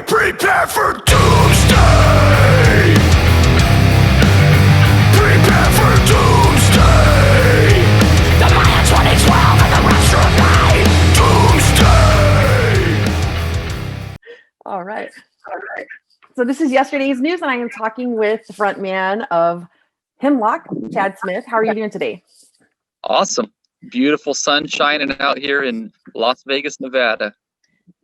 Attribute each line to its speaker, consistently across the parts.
Speaker 1: Prepare for doomsday! Prepare for doomsday! The Maya 2012 and the rest of life! Doomsday!
Speaker 2: All right. So this is Yesterday's News, and I am talking with the front man of Hemlock, Chad Smith. How are you doing today?
Speaker 3: Awesome. Beautiful sun shining out here in Las Vegas, Nevada.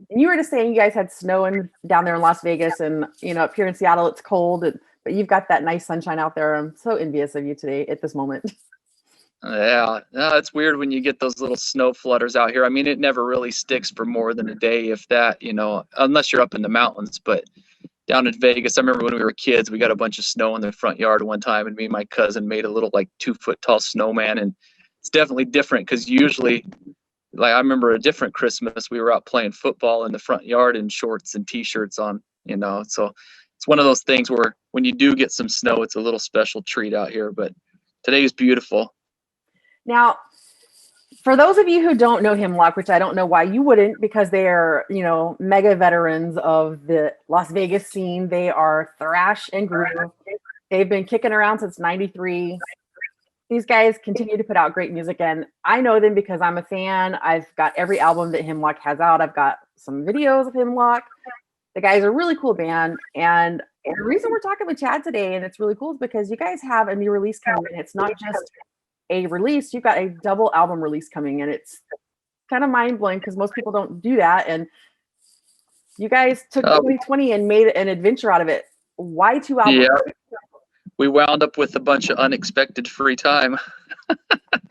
Speaker 2: And you were just saying you guys had snow down there in Las Vegas, and up here in Seattle it's cold, but you've got that nice sunshine out there. I'm so envious of you today at this moment.
Speaker 3: Yeah, no, it's weird when you get those little snow flutters out here. I mean, it never really sticks for more than a day, if that, unless you're up in the mountains. But down in Vegas, I remember when we were kids, we got a bunch of snow in the front yard one time, and me and my cousin made a little 2-foot tall snowman. And it's definitely different because usually, I remember a different Christmas, we were out playing football in the front yard in shorts and t-shirts on, so it's one of those things where when you do get some snow, it's a little special treat out here. But today is beautiful.
Speaker 2: Now, for those of you who don't know Hemlock, which I don't know why you wouldn't, because they are, mega veterans of the Las Vegas scene. They are thrash and groove. They've been kicking around since '93. These guys continue to put out great music, and I know them because I'm a fan. I've got every album that Hemlock has out. I've got some videos of Hemlock. The guys are a really cool band, and the reason we're talking with Chad today, and it's really cool, is because you guys have a new release coming, and it's not just a release. You've got a double album release coming, and it's kind of mind-blowing because most people don't do that, and you guys took 2020 and made an adventure out of it. Why 2 albums?
Speaker 3: Yeah. We wound up with a bunch of unexpected free time.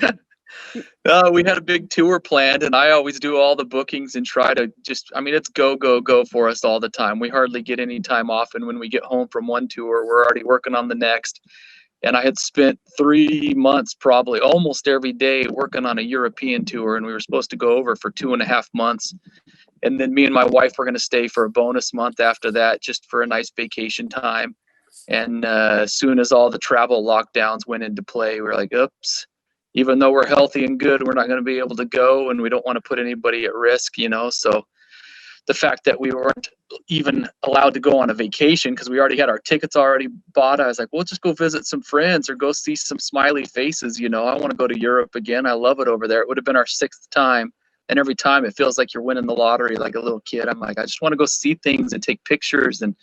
Speaker 3: We had a big tour planned, and I always do all the bookings and try to it's go, go, go for us all the time. We hardly get any time off, and when we get home from one tour, we're already working on the next. And I had spent 3 months, probably almost every day, working on a European tour, and we were supposed to go over for 2.5 months. And then me and my wife were going to stay for a bonus month after that, just for a nice vacation time. And as soon as all the travel lockdowns went into play, we were like, oops, even though we're healthy and good, we're not going to be able to go, and we don't want to put anybody at risk, So the fact that we weren't even allowed to go on a vacation because we already had our tickets already bought, I was like, well, just go visit some friends or go see some smiley faces. I want to go to Europe again. I love it over there. It would have been our 6th time. And every time it feels like you're winning the lottery like a little kid. I'm like, I just want to go see things and take pictures, and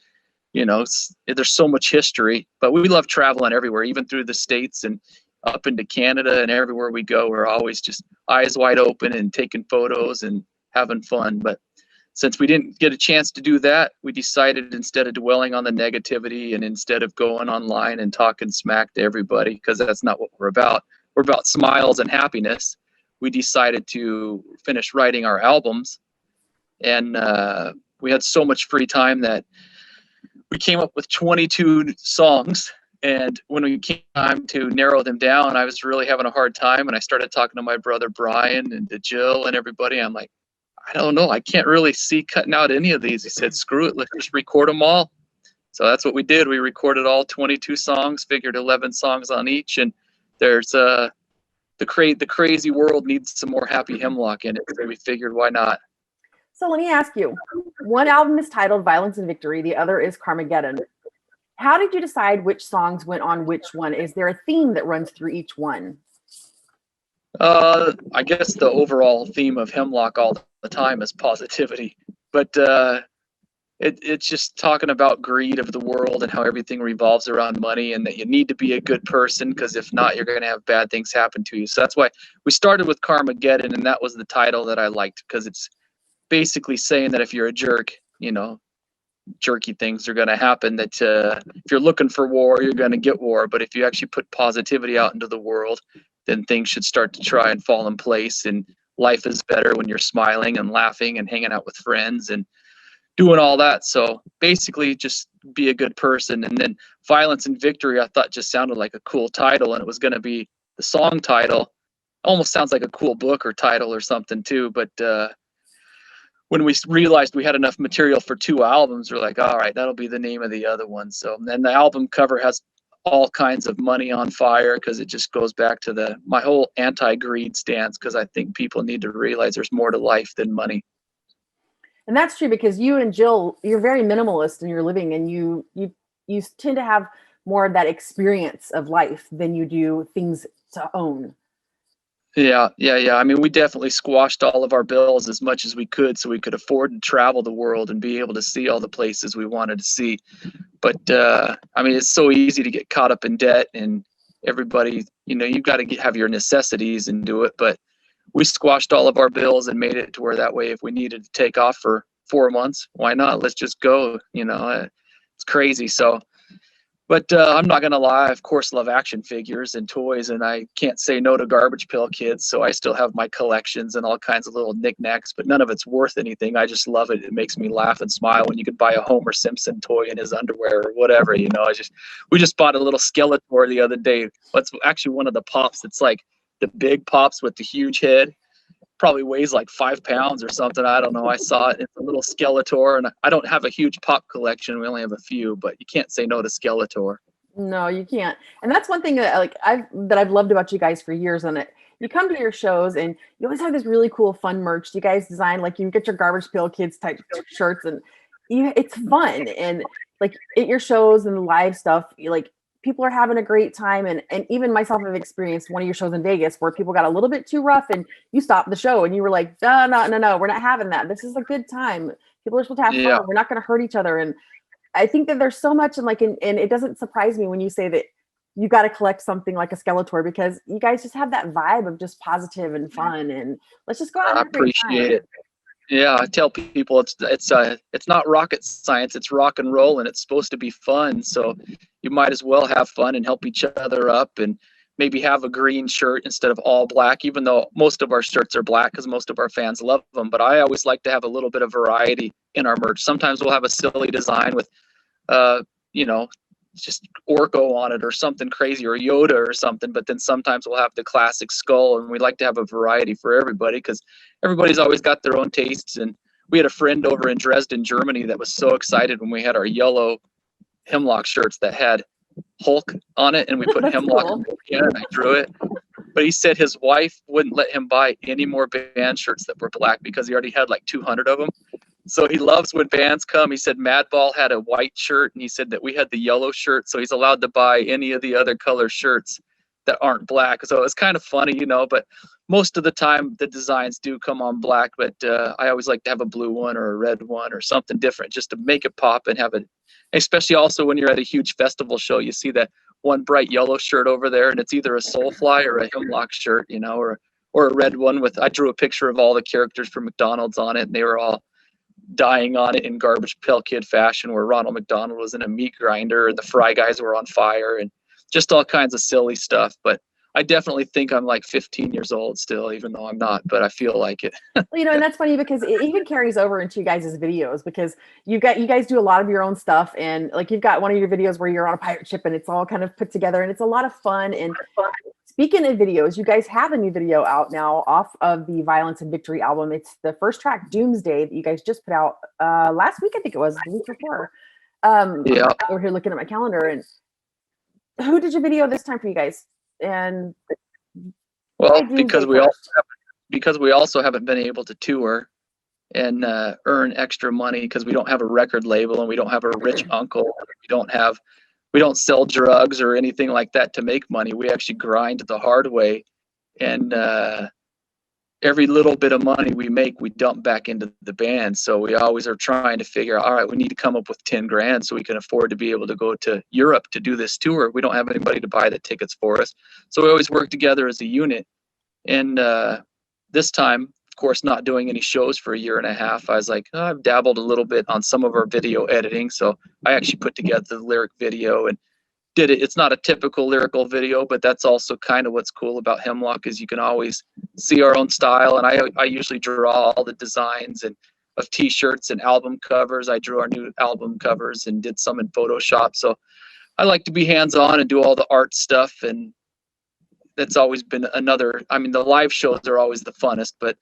Speaker 3: there's so much history. But we love traveling everywhere, even through the States and up into Canada, and everywhere we go, we're always just eyes wide open and taking photos and having fun. But since we didn't get a chance to do that, we decided, instead of dwelling on the negativity and instead of going online and talking smack to everybody, because that's not what we're about smiles and happiness, we decided to finish writing our albums. And we had so much free time that we came up with 22 songs. And when we came time to narrow them down, I was really having a hard time. And I started talking to my brother Brian and to Jill and everybody. I'm like, I don't know. I can't really see cutting out any of these. He said, screw it. Let's just record them all. So that's what we did. We recorded all 22 songs, figured 11 songs on each. And there's the crazy world needs some more happy Hemlock in it. So we figured, why not?
Speaker 2: So let me ask you, one album is titled Violence and Victory. The other is KARMAgeDDoN. How did you decide which songs went on which one? Is there a theme that runs through each one?
Speaker 3: I guess the overall theme of Hemlock all the time is positivity, but it's just talking about greed of the world and how everything revolves around money, and that you need to be a good person, because if not, you're going to have bad things happen to you. So that's why we started with KARMAgeDDoN, and that was the title that I liked, because it's basically saying that if you're a jerk, jerky things are going to happen, that if you're looking for war, you're going to get war. But if you actually put positivity out into the world, then things should start to try and fall in place, and life is better when you're smiling and laughing and hanging out with friends and doing all that. So basically just be a good person. And then Violence and Victory, I thought just sounded like a cool title, and it was going to be the song title. Almost sounds like a cool book or title or something too. But when we realized we had enough material for 2 albums, we're like, all right, that'll be the name of the other one. So then the album cover has all kinds of money on fire, because it just goes back to my whole anti-greed stance, because I think people need to realize there's more to life than money.
Speaker 2: And that's true because you and Jill, you're very minimalist in your living, and you tend to have more of that experience of life than you do things to own.
Speaker 3: Yeah, yeah, yeah. I mean, we definitely squashed all of our bills as much as we could so we could afford to travel the world and be able to see all the places we wanted to see. But I mean, it's so easy to get caught up in debt, and everybody, you know, you've got to have your necessities and do it. But we squashed all of our bills and made it to where that way, if we needed to take off for 4 months, why not? Let's just go. You know, it's crazy. So, but I'm not gonna lie. I, of course, love action figures and toys, and I can't say no to Garbage Pail Kids. So I still have my collections and all kinds of little knickknacks, but none of it's worth anything. I just love it. It makes me laugh and smile when you could buy a Homer Simpson toy in his underwear or whatever. You know, we just bought a little Skeletor the other day. It's actually one of the pops. It's like the big pops with the huge head. Probably weighs like 5 pounds or something. I don't know. I saw it. It's a little Skeletor, and I don't have a huge pop collection. We only have a few, but you can't say no to Skeletor.
Speaker 2: No, you can't. And that's one thing that I've loved about you guys for years. And you come to your shows and you always have this really cool, fun merch. You guys design, like, you get your Garbage Pail Kids type shirts, and it's fun. And like at your shows and the live stuff, like, people are having a great time. And even myself have experienced one of your shows in Vegas where people got a little bit too rough, and you stopped the show and you were like, no, we're not having that. This is a good time. People are supposed to have fun. We're not going to hurt each other. And I think that there's so much, and it doesn't surprise me when you say that you got to collect something like a Skeletor, because you guys just have that vibe of just positive and fun, and let's just go out and have a great time.
Speaker 3: Appreciate it. Yeah, I tell people it's not rocket science, it's rock and roll, and it's supposed to be fun. So you might as well have fun and help each other up, and maybe have a green shirt instead of all black, even though most of our shirts are black because most of our fans love them. But I always like to have a little bit of variety in our merch. Sometimes we'll have a silly design with, you know, just Orko on it or something crazy, or Yoda or something. But then sometimes we'll have the classic skull, and we like to have a variety for everybody because everybody's always got their own tastes. And we had a friend over in Dresden, Germany, that was so excited when we had our yellow Hemlock shirts that had Hulk on it, and we put Hemlock
Speaker 2: cool.
Speaker 3: in, and I drew it. But he said his wife wouldn't let him buy any more band shirts that were black because he already had like 200 of them. So he loves when bands come. He said Madball had a white shirt, and he said that we had the yellow shirt, so he's allowed to buy any of the other color shirts that aren't black. So it's kind of funny, you know, but most of the time the designs do come on black, but I always like to have a blue one or a red one or something different just to make it pop and have it, especially also when you're at a huge festival show, you see that one bright yellow shirt over there, and it's either a Soulfly or a Hemlock shirt, you know, or a red one with, I drew a picture of all the characters from McDonald's on it, and they were all dying on it in Garbage Pail Kid fashion, where Ronald McDonald was in a meat grinder and the Fry Guys were on fire, and just all kinds of silly stuff. But I definitely think I'm like 15 years old still, even though I'm not, but I feel like it.
Speaker 2: Well, you know, and that's funny because it even carries over into you guys' videos, because you guys do a lot of your own stuff, and like you've got one of your videos where you're on a pirate ship and it's all kind of put together, and it's a lot of fun. And speaking of videos, you guys have a new video out now off of the Violence and Victory album. It's the first track, Doomsday, that you guys just put out last week. I think it was the week before.
Speaker 3: Yeah.
Speaker 2: We're here looking at my calendar. And who did your video this time for you guys? And
Speaker 3: well, because we also haven't been able to tour and earn extra money because we don't have a record label and we don't have a rich uncle. We don't sell drugs or anything like that to make money. We actually grind the hard way, and every little bit of money we make, we dump back into the band. So we always are trying to figure out, all right, we need to come up with 10 grand so we can afford to be able to go to Europe to do this tour. We don't have anybody to buy the tickets for us. So we always work together as a unit. And this time, of course, not doing any shows for a year and a half, I was like, oh, I've dabbled a little bit on some of our video editing. So I actually put together the lyric video and did it. It's not a typical lyrical video, but that's also kind of what's cool about Hemlock, is you can always see our own style. And I usually draw all the designs and of t-shirts and album covers. I drew our new album covers and did some in Photoshop. So I like to be hands-on and do all the art stuff. And that's always been another, I mean, the live shows are always the funnest, but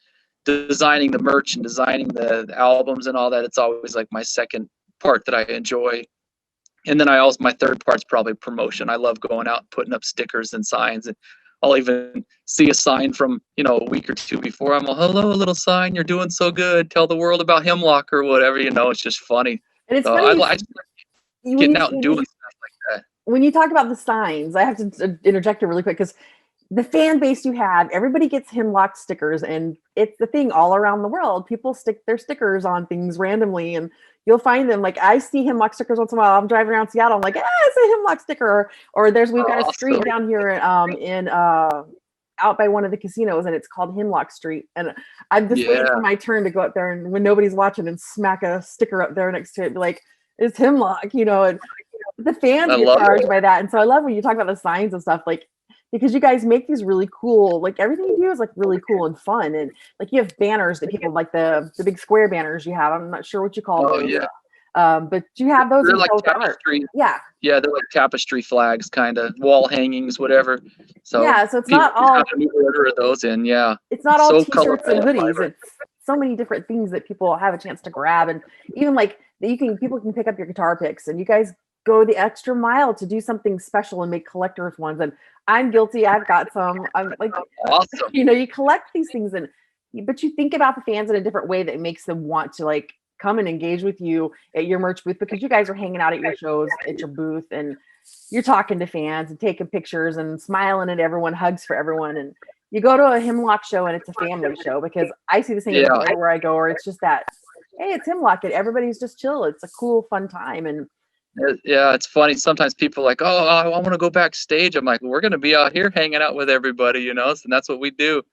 Speaker 3: designing the merch and designing the albums and all that, it's always like my second part that I enjoy. And then my third part's probably promotion. I love going out and putting up stickers and signs. And I'll even see a sign from, you know, a week or two before. I'm like, hello, little sign, you're doing so good. Tell the world about Hemlock or whatever. You know, it's just funny.
Speaker 2: And it's
Speaker 3: So
Speaker 2: funny
Speaker 3: I just like getting out and doing stuff like that.
Speaker 2: When you talk about the signs, I have to interject it really quick because the fan base you have, everybody gets Hemlock stickers, and it's the thing all around the world. People stick their stickers on things randomly, and you'll find them. Like, I see Hemlock stickers once in a while. I'm driving around Seattle. I'm like, it's a Hemlock sticker. Or we've got a street down here in out by one of the casinos, and it's called Hemlock Street. And I'm just waiting for my turn to go up there, and when nobody's watching, and smack a sticker up there next to it, be like, it's Hemlock, you know. And the fans get charged by that. And so I love when you talk about the signs and stuff, like, because you guys make these really cool, like everything you do is like really cool and fun. And like you have banners that people like, the big square banners you have. I'm not sure what you call those. But you have those.
Speaker 3: They're like tapestry.
Speaker 2: Yeah,
Speaker 3: they're like tapestry flags, kind of wall hangings, whatever. So
Speaker 2: yeah, so it's not all
Speaker 3: a new order of those in. Yeah,
Speaker 2: it's not all
Speaker 3: so
Speaker 2: t-shirts and hoodies.
Speaker 3: vibrant.
Speaker 2: It's so many different things that people have a chance to grab, and even like people can pick up your guitar picks, and you guys go the extra mile to do something special and make collector's ones. And I'm guilty. I've got some. I'm like,
Speaker 3: awesome.
Speaker 2: You know, you collect these things, but you think about the fans in a different way that makes them want to like come and engage with you at your merch booth, because you guys are hanging out at your shows, at your booth, and you're talking to fans and taking pictures and smiling at everyone, hugs for everyone. And you go to a Hemlock show and it's a family show, because I see the same thing everywhere I go, or it's just that, hey, it's Hemlock and everybody's just chill. It's a cool, fun time. And
Speaker 3: yeah, it's funny. Sometimes people are like, oh, I want to go backstage. I'm like, we're going to be out here hanging out with everybody, you know, and that's what we do.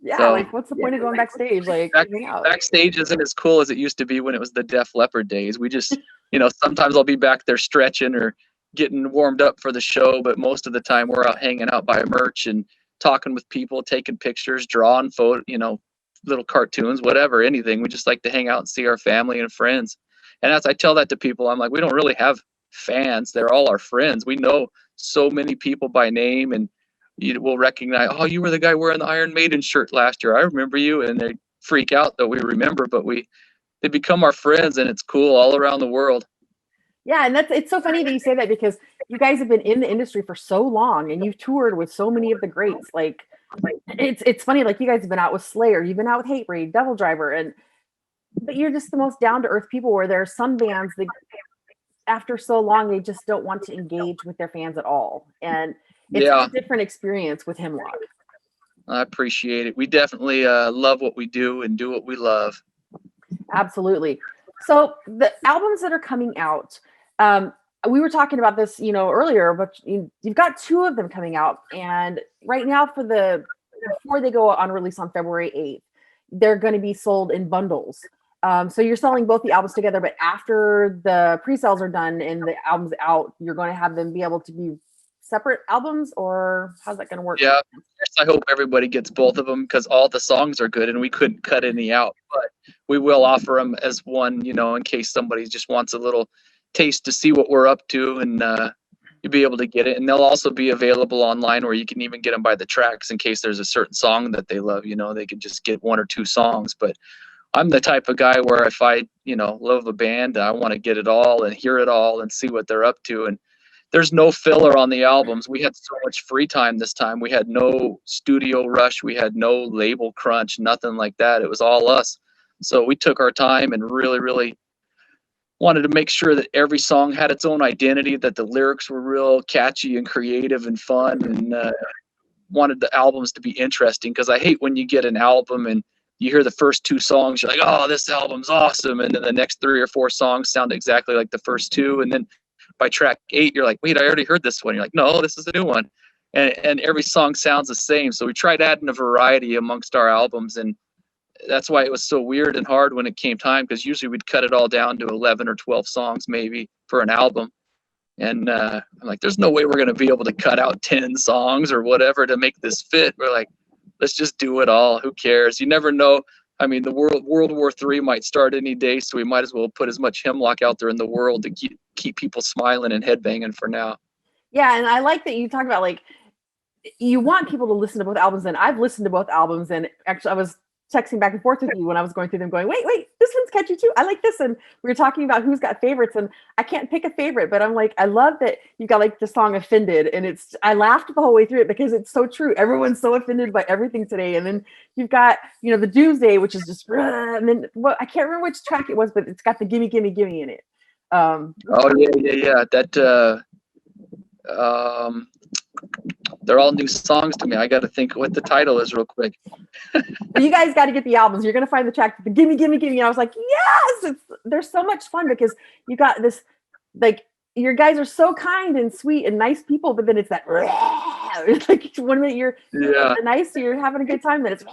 Speaker 2: Yeah, so, like, what's the point of going backstage? Like,
Speaker 3: backstage isn't as cool as it used to be when it was the Def Leppard days. We just, you know, sometimes I'll be back there stretching or getting warmed up for the show, but most of the time we're out hanging out by merch and talking with people, taking pictures, drawing photos, you know, little cartoons, whatever, anything. We just like to hang out and see our family and friends. And as I tell that to people, I'm like, we don't really have fans. They're all our friends. We know so many people by name, and you will recognize, oh, you were the guy wearing the Iron Maiden shirt last year. I remember you. And they freak out that we remember, but they become our friends, and it's cool all around the world.
Speaker 2: Yeah, and it's so funny that you say that, because you guys have been in the industry for so long, and you've toured with so many of the greats. Like it's funny, like you guys have been out with Slayer, you've been out with Hatebreed, Devil Driver, but you're just the most down-to-earth people, where there are some bands that after so long, they just don't want to engage with their fans at all. And it's a different experience with Hemlock.
Speaker 3: I appreciate it. We definitely love what we do and do what we love.
Speaker 2: Absolutely. So the albums that are coming out, we were talking about this, you know, earlier, but you've got 2 of them coming out. And right now, before they go on release on February 8th, they're going to be sold in bundles. So you're selling both the albums together, but after the pre-sales are done and the album's out, you're going to have them be able to be separate albums, or how's that going to work?
Speaker 3: Yeah, I hope everybody gets both of them, because all the songs are good and we couldn't cut any out, but we will offer them as one, you know, in case somebody just wants a little taste to see what we're up to, and you'll be able to get it. And they'll also be available online, where you can even get them by the tracks in case there's a certain song that they love, you know, they can just get 1 or 2 songs. But I'm the type of guy where if I, you know, love a band, I want to get it all and hear it all and see what they're up to. And there's no filler on the albums. We had so much free time this time. We had no studio rush. We had no label crunch, nothing like that. It was all us. So we took our time and really, really wanted to make sure that every song had its own identity, that the lyrics were real catchy and creative and fun, and wanted the albums to be interesting, because I hate when you get an album and you hear the first 2 songs, you're like, oh, this album's awesome. And then the next 3 or 4 songs sound exactly like the first 2. And then by track 8, you're like, wait, I already heard this one. You're like, no, this is a new one. And every song sounds the same. So we tried adding a variety amongst our albums. And that's why it was so weird and hard when it came time, because usually we'd cut it all down to 11 or 12 songs maybe for an album. And I'm like, there's no way we're going to be able to cut out 10 songs or whatever to make this fit. We're like, let's just do it all. Who cares? You never know. I mean, the World War III might start any day, so we might as well put as much Hemlock out there in the world to keep people smiling and headbanging for now.
Speaker 2: Yeah, and I like that you talk about, like, you want people to listen to both albums, and I've listened to both albums, and actually I was texting back and forth with you when I was going through them, going, wait, this this one's catchy too. I like this. And we were talking about who's got favorites, and I can't pick a favorite, but I'm like, I love that you got like the song Offended. And I laughed the whole way through it because it's so true. Everyone's so offended by everything today. And then you've got, the Doomsday, which is just, and then I can't remember which track it was, but it's got the Gimme, Gimme, Gimme in it.
Speaker 3: Oh yeah. That they're all new songs to me. I got to think what the title is real quick.
Speaker 2: Well, you guys got to get the albums. You're going to find the track, the Gimme, Gimme, Gimme. And I was like, yes, they're so much fun because you got this, like, your guys are so kind and sweet and nice people, but then it's that, it's like one minute you're nice, so you're having a good time, then it's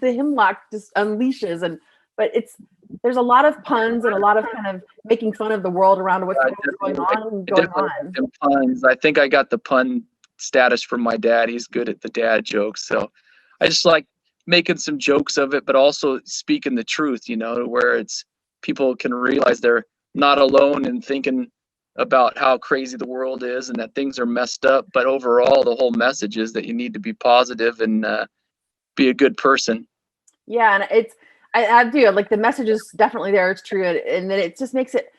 Speaker 2: the Hemlock just unleashes. But there's a lot of puns and a lot of kind of making fun of the world around what's going on.
Speaker 3: Puns. I think I got the pun status from my dad. He's good at the dad jokes. So I just like making some jokes of it, but also speaking the truth, where people can realize they're not alone in thinking about how crazy the world is and that things are messed up. But overall, the whole message is that you need to be positive and be a good person. Yeah,
Speaker 2: and I do like the message is definitely there. It's true, and then it just makes it,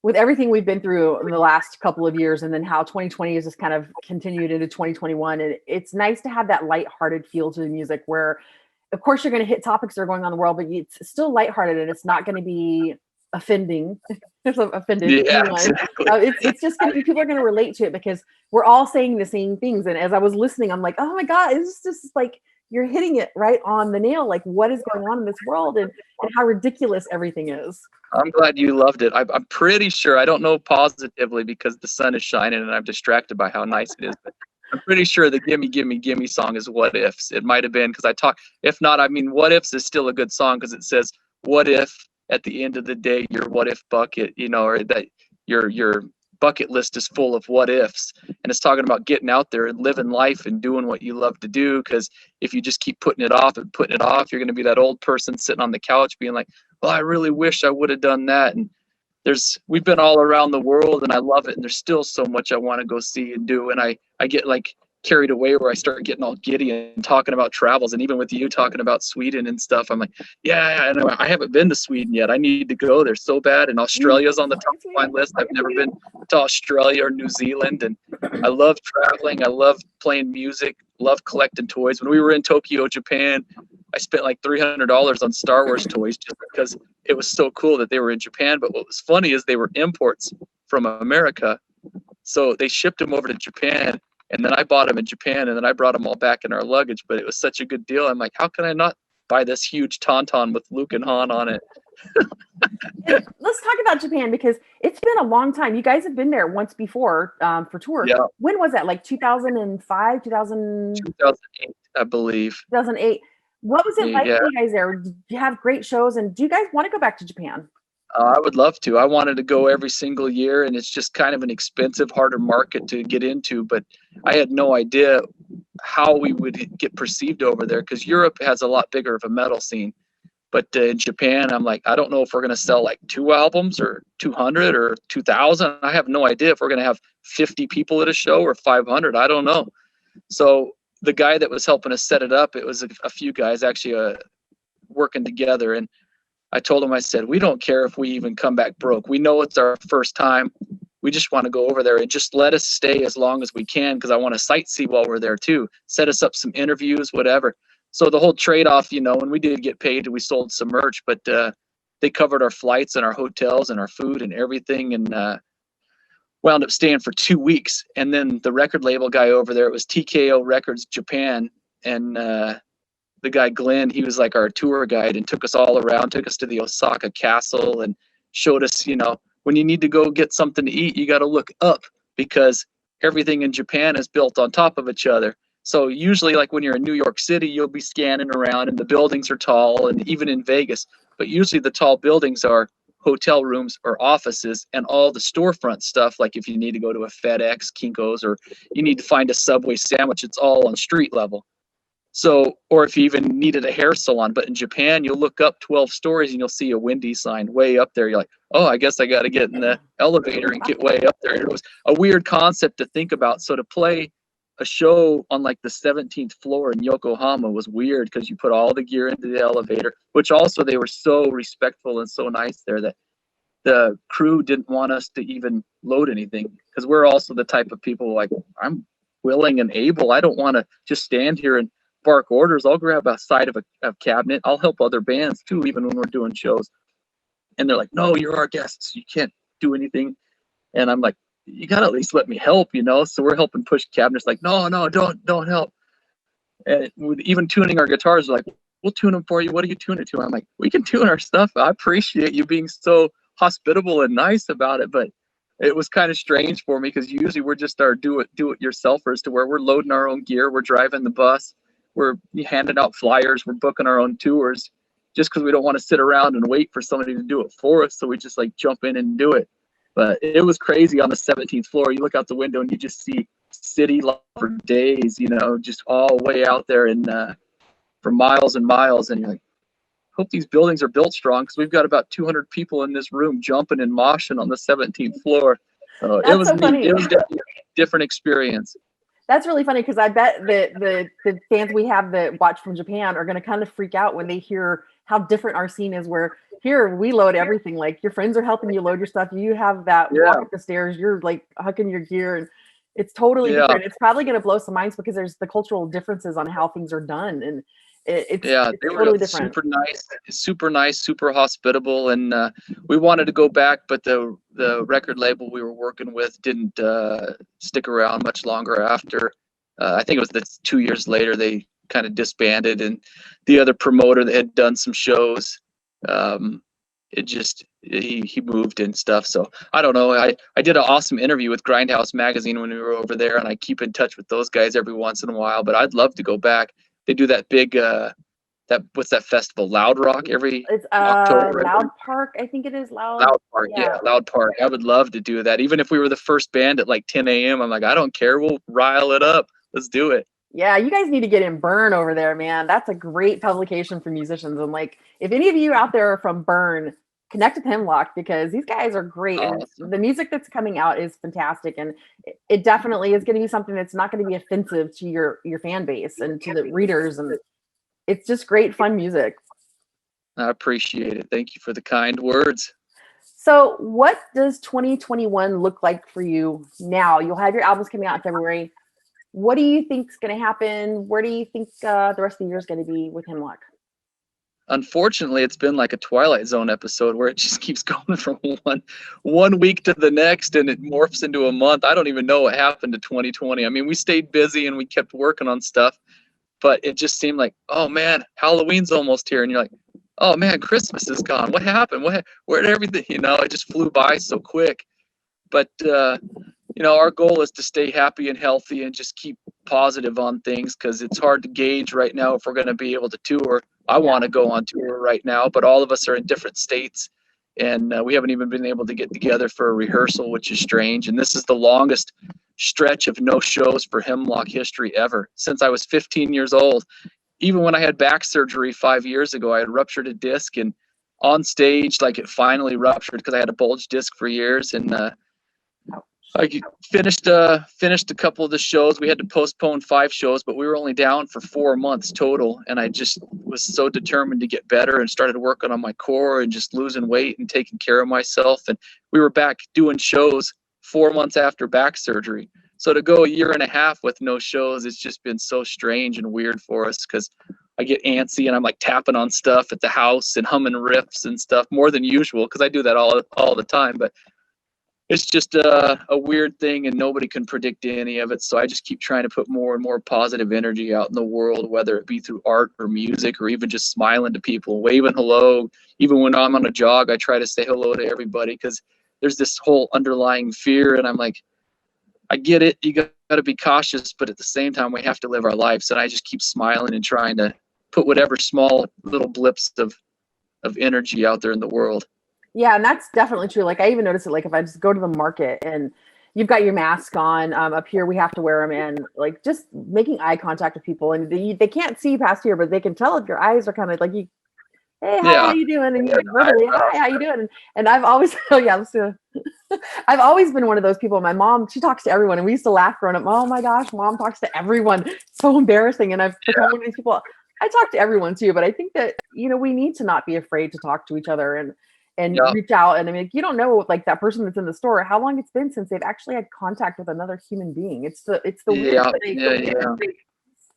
Speaker 2: with everything we've been through in the last couple of years, and then how 2020 has just kind of continued into 2021, and it's nice to have that lighthearted feel to the music, where, of course, you're going to hit topics that are going on in the world, but it's still lighthearted, and it's not going to be offending. Offended.
Speaker 3: Yeah, exactly.
Speaker 2: It's just going to be, people are going to relate to it because we're all saying the same things. And as I was listening, I'm like, oh my God, it's just like, you're hitting it right on the nail. Like, what is going on in this world and how ridiculous everything is.
Speaker 3: I'm glad you loved it. I'm pretty sure, I don't know positively because the sun is shining and I'm distracted by how nice it is, but I'm pretty sure the Gimme, Gimme, Gimme song is What Ifs. It might have been because if not, I mean, What Ifs is still a good song because it says, what if at the end of the day, your what if bucket, or that your bucket list is full of what ifs. And it's talking about getting out there and living life and doing what you love to do. Because if you just keep putting it off, you're going to be that old person sitting on the couch being like, well, I really wish I would have done that. And we've been all around the world and I love it. And there's still so much I want to go see and do. And I get like carried away where I start getting all giddy and talking about travels. And even with you talking about Sweden and stuff, I'm like, yeah, I know I haven't been to Sweden yet. I need to go there so bad. And Australia's on the top of my list. I've never been to Australia or New Zealand. And I love traveling. I love playing music, love collecting toys. When we were in Tokyo, Japan, I spent like $300 on Star Wars toys just because it was so cool that they were in Japan. But what was funny is they were imports from America. So they shipped them over to Japan. And then I bought them in Japan, and then I brought them all back in our luggage. But it was such a good deal. I'm like, how can I not buy this huge Tauntaun with Luke and Han on it?
Speaker 2: Let's talk about Japan because it's been a long time. You guys have been there once before for tour.
Speaker 3: Yeah.
Speaker 2: When was that? Like 2005,
Speaker 3: 2008, I believe.
Speaker 2: 2008. What was it like for you guys there? Did you have great shows? And do you guys want to go back to Japan?
Speaker 3: I would love to. I wanted to go every single year, and it's just kind of an expensive, harder market to get into. But I had no idea how we would get perceived over there because Europe has a lot bigger of a metal scene. But in Japan, I'm like, I don't know if we're going to sell like 2 albums or 200 or 2,000. I have no idea if we're going to have 50 people at a show or 500. I don't know. So the guy that was helping us set it up, it was a few guys actually working together. And I told him, I said, we don't care if we even come back broke. We know it's our first time. We just want to go over there and just let us stay as long as we can because I want to sightsee while we're there too. Set us up some interviews, whatever. So the whole trade-off, and we did get paid and we sold some merch, but they covered our flights and our hotels and our food and everything and wound up staying for 2 weeks. And then the record label guy over there, it was TKO Records Japan, and the guy Glenn, he was like our tour guide and took us all around, took us to the Osaka Castle and showed us, when you need to go get something to eat, you got to look up because everything in Japan is built on top of each other. So usually like when you're in New York City, you'll be scanning around and the buildings are tall, and even in Vegas, but usually the tall buildings are hotel rooms or offices, and all the storefront stuff, like if you need to go to a FedEx, Kinko's, or you need to find a Subway sandwich, it's all on street level. So, or if you even needed a hair salon, but in Japan, you'll look up 12 stories and you'll see a Wendy's sign way up there. You're like, oh, I guess I got to get in the elevator and get way up there. It was a weird concept to think about. So to play a show on like the 17th floor in Yokohama was weird because you put all the gear into the elevator, which also they were so respectful and so nice there that the crew didn't want us to even load anything, because we're also the type of people like, I'm willing and able. I don't want to just stand here and bark orders. I'll grab a side of a cabinet. I'll help other bands too, even when we're doing shows. And they're like, no, you're our guests. You can't do anything. And I'm like, you gotta at least let me help, you know? So we're helping push cabinets, like, no, don't help. And with even tuning our guitars, like, we'll tune them for you. What are you tuning it to? I'm like, we can tune our stuff. I appreciate you being so hospitable and nice about it, but it was kind of strange for me because usually we're just our do-it-yourselfers, to where we're loading our own gear, we're driving the bus, we're handing out flyers, we're booking our own tours, just because we don't want to sit around and wait for somebody to do it for us. So we just like jump in and do it. But it was crazy on the 17th floor. You look out the window and you just see city life for days, you know, just all way out there and for miles and miles. And you're like, hope these buildings are built strong, because we've got about 200 people in this room jumping and moshing on the 17th floor. So it was
Speaker 2: so
Speaker 3: neat.
Speaker 2: funny.
Speaker 3: It was definitely a different experience.
Speaker 2: That's really funny, because I bet the fans we have that watch from Japan are going to kind of freak out when they hear how different our scene is, where here we load everything. Like, your friends are helping you load your stuff. You have that walk up the stairs. You're like hucking your gear, and it's totally different. It's probably going to blow some minds because there's the cultural differences on how things are done. And it's
Speaker 3: they
Speaker 2: totally
Speaker 3: were
Speaker 2: different.
Speaker 3: super nice, super hospitable. And we wanted to go back, but the record label we were working with didn't stick around much longer after. I think it was 2 years later they kind of disbanded, and the other promoter that had done some shows, he moved and stuff. So I don't know. I did an awesome interview with Grindhouse magazine when we were over there, and I keep in touch with those guys every once in a while, but I'd love to go back. They do that big what's that festival, Loud Rock, every October.
Speaker 2: Loud Park, I think it is. Loud
Speaker 3: Park, yeah, Loud Park. I would love to do that, even if we were the first band at like 10 a.m. I'm like, I don't care, we'll rile it up, let's do it.
Speaker 2: Yeah, you guys need to get in Bern over there, man. That's a great publication for musicians. And like, if any of you out there are from Bern, connect with Hemlock, because these guys are great.
Speaker 3: Awesome.
Speaker 2: And the music that's coming out is fantastic. And it definitely is going to be something that's not going to be offensive to your fan base and to the readers. And it's just great, fun music.
Speaker 3: I appreciate it. Thank you for the kind words.
Speaker 2: So what does 2021 look like for you now? You'll have your albums coming out in February. What do you think is going to happen? Where do you think the rest of the year is going to be with Hemlock?
Speaker 3: Unfortunately, it's been like a Twilight Zone episode where it just keeps going from one week to the next, and it morphs into a month. I don't even know what happened to 2020. I mean, we stayed busy and we kept working on stuff, but it just seemed like, oh man, Halloween's almost here. And you're like, oh man, Christmas is gone. What happened? Where did everything, it just flew by so quick. But, our goal is to stay happy and healthy and just keep positive on things, because it's hard to gauge right now if we're going to be able to tour. I want to go on tour right now, but all of us are in different states, and we haven't even been able to get together for a rehearsal, which is strange. And this is the longest stretch of no shows for Hemlock history ever, since I was 15 years old. Even when I had back surgery 5 years ago, I had ruptured a disc, and on stage, like, it finally ruptured because I had a bulged disc for years. And I finished a couple of the shows. We had to postpone 5 shows, but we were only down for 4 months total. And I just was so determined to get better and started working on my core and just losing weight and taking care of myself. And we were back doing shows 4 months after back surgery. So to go a year and a half with no shows, it's just been so strange and weird for us, because I get antsy and I'm like tapping on stuff at the house and humming riffs and stuff more than usual, because I do that all the time. But it's just a weird thing, and nobody can predict any of it. So I just keep trying to put more and more positive energy out in the world, whether it be through art or music or even just smiling to people, waving hello. Even when I'm on a jog, I try to say hello to everybody, because there's this whole underlying fear. And I'm like, I get it. You got to be cautious, but at the same time, we have to live our lives. And I just keep smiling and trying to put whatever small little blips of energy out there in the world.
Speaker 2: Yeah, and that's definitely true. Like, I even notice it, like, if I just go to the market and you've got your mask on, up here we have to wear them, and like just making eye contact with people, and they can't see past here, but they can tell if your eyes are kind of like, you, hey, hi, how you doing? And you're like, verbally, hi, how you doing? And I've always, oh yeah, let's do it. I've always been one of those people. My mom, she talks to everyone, and we used to laugh growing up. Oh my gosh, mom talks to everyone. It's so embarrassing. And I've become one of these people. I talk to everyone too, but I think that, we need to not be afraid to talk to each other and
Speaker 3: Yeah.
Speaker 2: reach out. And I mean, you don't know, like, that person that's in the store, how long it's been since they've actually had contact with another human being. It's the
Speaker 3: Yeah.
Speaker 2: weird thing.
Speaker 3: Yeah.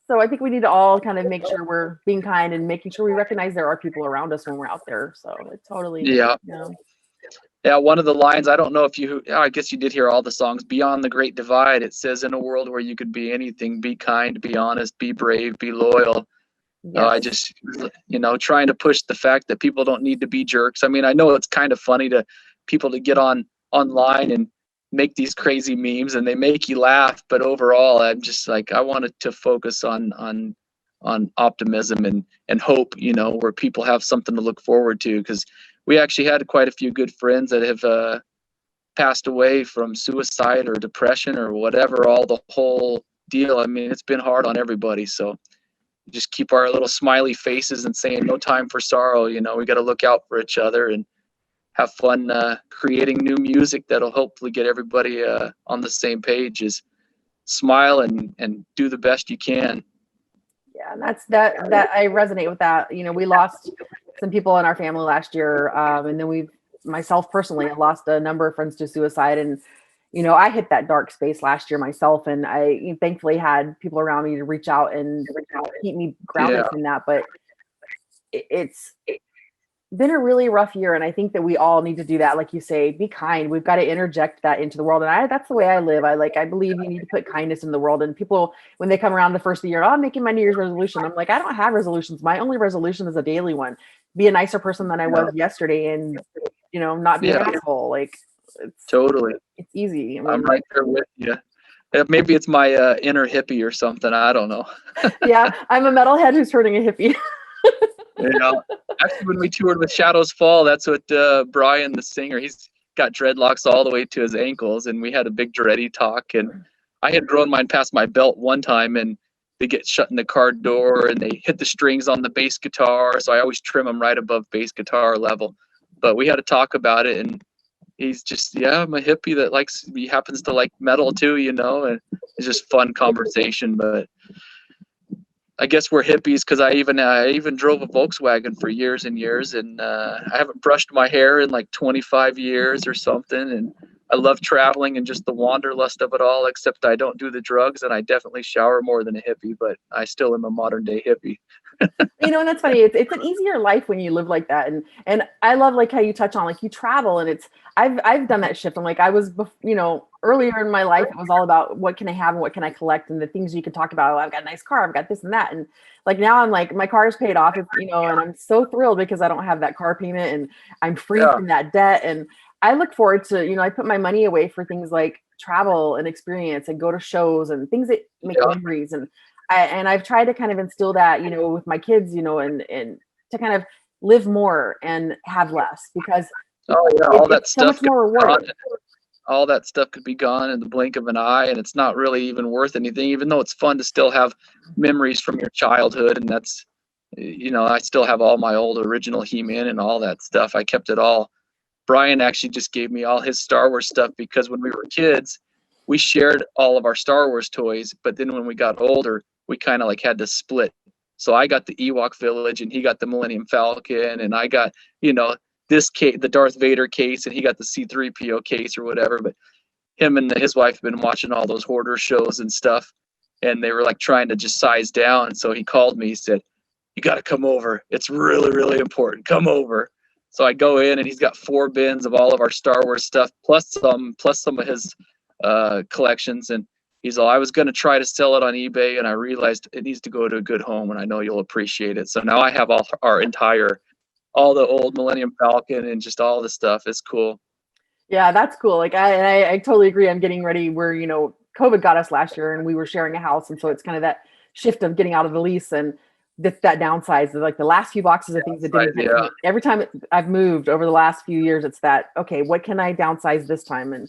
Speaker 2: So I think we need to all kind of make sure we're being kind and making sure we recognize there are people around us when we're out there. So it totally,
Speaker 3: Yeah. Yeah, one of the lines, I don't know if I guess you did hear all the songs, Beyond the Great Divide, it says, in a world where you could be anything, be kind, be honest, be brave, be loyal. I
Speaker 2: yes.
Speaker 3: just, trying to push the fact that people don't need to be jerks. I mean, I know it's kind of funny to people to get online and make these crazy memes, and they make you laugh, but overall, I'm just like, I wanted to focus on optimism and hope, where people have something to look forward to, because we actually had quite a few good friends that have passed away from suicide or depression or whatever, all the whole deal. I mean, it's been hard on everybody. So just keep our little smiley faces and saying no time for sorrow. We got to look out for each other and have fun creating new music that'll hopefully get everybody on the same page. Is smile and do the best you can.
Speaker 2: Yeah, and that I resonate with that. We lost some people in our family last year, and then myself personally, I lost a number of friends to suicide, and I hit that dark space last year myself, and I thankfully had people around me to reach out and keep me grounded from that. But it's been a really rough year, and I think that we all need to do that. Like you say, be kind. We've got to interject that into the world, and that's the way I live. I believe you need to put kindness in the world. And people, when they come around the first of the year, I'm making my New Year's resolution. I'm like, I don't have resolutions. My only resolution is a daily one: be a nicer person than I was yesterday, and not be an asshole. Like, it's
Speaker 3: Totally.
Speaker 2: It's easy. I mean,
Speaker 3: I'm right there with you. Maybe it's my inner hippie or something. I don't know.
Speaker 2: yeah, I'm a metalhead who's turning a hippie.
Speaker 3: Actually, when we toured with Shadows Fall, that's what Brian, the singer, he's got dreadlocks all the way to his ankles, and we had a big dready talk. And I had grown mine past my belt one time, and they get shut in the car door, and they hit the strings on the bass guitar. So I always trim them right above bass guitar level. But we had to talk about it, and he's just, I'm a hippie that he happens to like metal too, and it's just fun conversation. But I guess we're hippies because I even drove a Volkswagen for years and years, and I haven't brushed my hair in like 25 years or something. And I love traveling and just the wanderlust of it all, except I don't do the drugs, and I definitely shower more than a hippie, but I still am a modern day hippie.
Speaker 2: And that's funny. It's an easier life when you live like that. And I love like how you touch on, like, you travel, and I've done that shift. I'm like, I was, earlier in my life, it was all about what can I have and what can I collect, and the things you can talk about. Oh, I've got a nice car, I've got this and that. And like, now I'm like, my car is paid off, and I'm so thrilled because I don't have that car payment, and I'm free from that debt. And I look forward to, I put my money away for things like travel and experience and go to shows and things that make memories. And I've tried to kind of instill that, with my kids, and to kind of live more and have less, because
Speaker 3: all that
Speaker 2: it's so
Speaker 3: stuff
Speaker 2: much more rewarding.
Speaker 3: all that stuff could be gone in the blink of an eye, and it's not really even worth anything, even though it's fun to still have memories from your childhood. And that's, I still have all my old original He-Man and all that stuff. I kept it all. Brian actually just gave me all his Star Wars stuff because when we were kids, we shared all of our Star Wars toys, but then when we got older, we kind of like had to split. So I got the Ewok Village, and he got the Millennium Falcon, and I got, this case, the Darth Vader case, and he got the C-3PO case or whatever. But him and his wife have been watching all those hoarder shows and stuff, and they were like trying to just size down. So he called me, he said, "You got to come over. It's really, really important. Come over." So I go in, and he's got 4 bins of all of our Star Wars stuff, plus some of his collections. And he's all, "I was going to try to sell it on eBay, and I realized it needs to go to a good home, and I know you'll appreciate it." So now I have all the old Millennium Falcon and just all the stuff. It's cool.
Speaker 2: Yeah, that's cool. Like, I totally agree. I'm getting ready where, COVID got us last year, and we were sharing a house. And so it's kind of that shift of getting out of the lease, and that downsize, like the last few boxes of things that didn't fit me. Every time I've moved over the last few years, it's that, okay, what can I downsize this time? And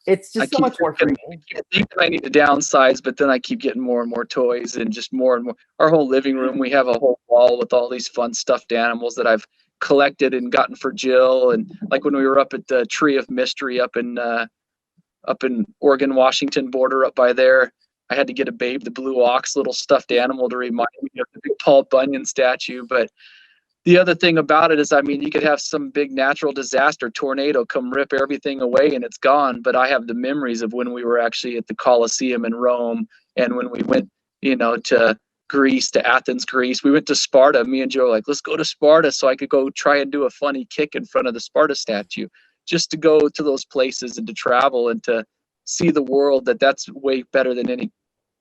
Speaker 2: it's just so much more free.
Speaker 3: I keep thinking I need to downsize, but then I keep getting more and more toys, and just more and more. Our whole living room, we have a whole wall with all these fun stuffed animals that I've collected and gotten for Jill. And like when we were up at the Tree of Mystery up in Oregon, Washington border up by there, I had to get a Babe the Blue Ox little stuffed animal to remind me of the big Paul Bunyan statue. But the other thing about it is, I mean, you could have some big natural disaster, tornado, come rip everything away and it's gone. But I have the memories of when we were actually at the Colosseum in Rome, and when we went, to Greece, to Athens, Greece. We went to Sparta. Me and Joe were like, let's go to Sparta so I could go try and do a funny kick in front of the Sparta statue. Just to go to those places and to travel and to see the world, that's way better than any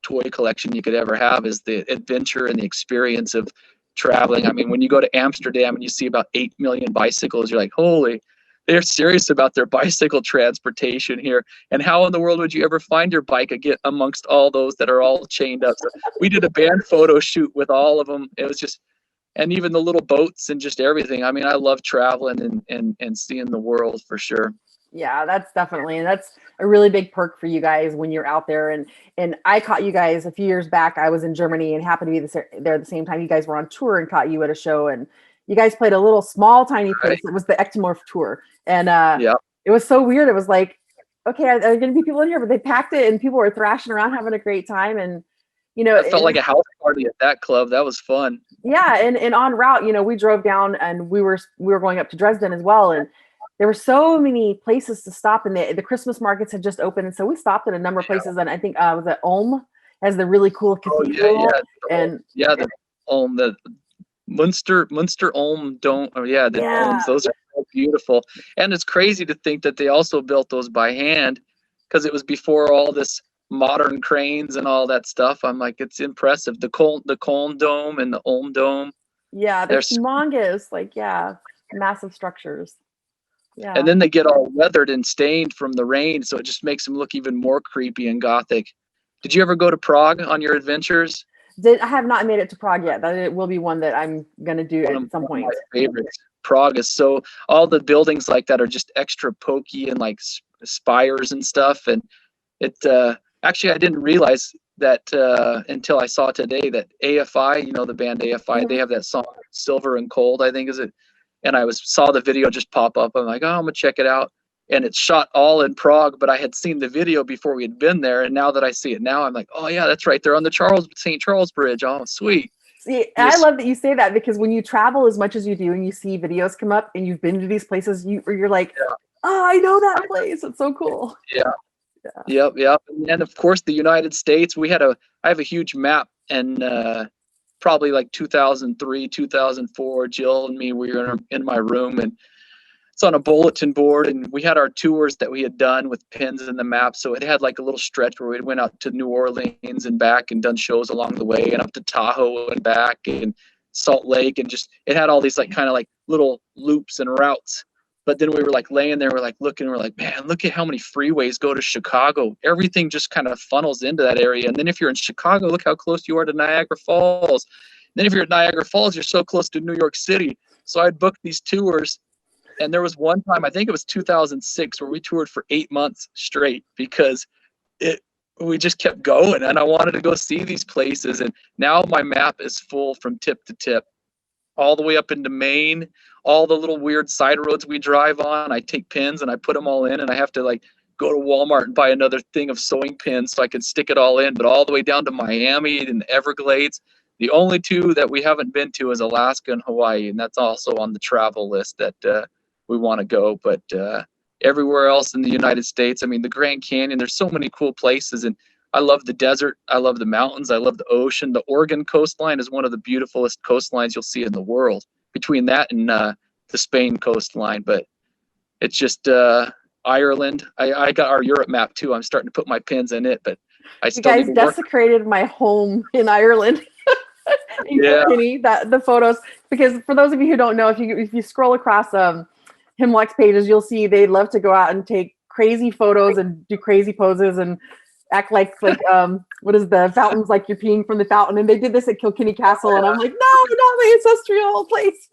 Speaker 3: toy collection you could ever have, is the adventure and the experience of traveling. I mean, when you go to Amsterdam and you see about 8 million bicycles, you're like, holy, they're serious about their bicycle transportation here. And how in the world would you ever find your bike again amongst all those that are all chained up? So we did a band photo shoot with all of them. It was just, and even the little boats and just everything. I mean, I love traveling and seeing the world for sure.
Speaker 2: Yeah, that's definitely, and that's a really big perk for you guys when you're out there. And I caught you guys a few years back. I was in Germany and happened to be there at the same time. You guys were on tour and caught you at a show, and you guys played a little small, tiny place. It was the Ectomorph tour, and it was so weird. It was like, okay, are there going to be people in here? But they packed it, and people were thrashing around, having a great time, and it
Speaker 3: felt like a house party at that club. That was fun.
Speaker 2: Yeah, and en route, we drove down, and we were going up to Dresden as well, and there were so many places to stop, and the Christmas markets had just opened, and so we stopped at a number of places. And I think was it Ulm has the really cool cathedral,
Speaker 3: the Ulm, the Munster Ulm Dome. Ulms, those are so beautiful. And it's crazy to think that they also built those by hand, because it was before all this modern cranes and all that stuff. I'm like, it's impressive. The Köln Dome and the Ulm Dome.
Speaker 2: Yeah, they're humongous, massive structures. Yeah.
Speaker 3: And then they get all weathered and stained from the rain, so it just makes them look even more creepy and gothic. Did you ever go to Prague on your adventures?
Speaker 2: I have not made it to Prague yet. But it will be one that I'm going to do at some point.
Speaker 3: One of my favorites. Prague is so, all the buildings like that are just extra pokey and like spires and stuff. And it actually, I didn't realize that until I saw today that AFI, the band AFI, they have that song Silver and Cold, I think is it. And I saw the video just pop up. I'm like, oh, I'm gonna check it out. And it's shot all in Prague, but I had seen the video before we had been there. And now that I see it now, I'm like, oh yeah, that's right. They're on the St. Charles Bridge. Oh, sweet.
Speaker 2: See, I love that you say that, because when you travel as much as you do and you see videos come up and you've been to these places, you're like, oh, I know that place. It's so cool.
Speaker 3: Yeah. Yep. And of course, the United States, I have a huge map, and probably like 2003, 2004, Jill and me, we were in my room, and it's on a bulletin board, and we had our tours that we had done with pins in the map. So it had like a little stretch where we went out to New Orleans and back and done shows along the way, and up to Tahoe and back, and Salt Lake, and just, it had all these like kind of like little loops and routes. But then we were like laying there, we're like looking, we're like, man, look at how many freeways go to Chicago. Everything just kind of funnels into that area. And then if you're in Chicago, look how close you are to Niagara Falls. And then if you're at Niagara Falls, you're so close to New York City. So I'd booked these tours. And there was one time, I think it was 2006, where we toured for 8 months straight, because we just kept going, and I wanted to go see these places. And now my map is full from tip to tip, all the way up into Maine. All the little weird side roads we drive on, I take pins and I put them all in, and I have to like go to Walmart and buy another thing of sewing pins so I can stick it all in. But all the way down to Miami and the Everglades. The only two that we haven't been to is Alaska and Hawaii, and that's also on the travel list that we want to go. But everywhere else in the United States, I mean, the Grand Canyon, there's so many cool places, and I love the desert. I love the mountains. I love the ocean. The Oregon coastline is one of the beautifulest coastlines you'll see in the world, between that and the Spain coastline. But it's just Ireland. I got our Europe map too. I'm starting to put my pins in it, but I still
Speaker 2: need to desecrated my home in Ireland. The photos, because for those of you who don't know, if you scroll across Hemlock's pages, you'll see they love to go out and take crazy photos and do crazy poses and act like what is the fountains, like you're peeing from the fountain. And they did this at Kilkenny Castle, and I'm like, no, not my ancestral place.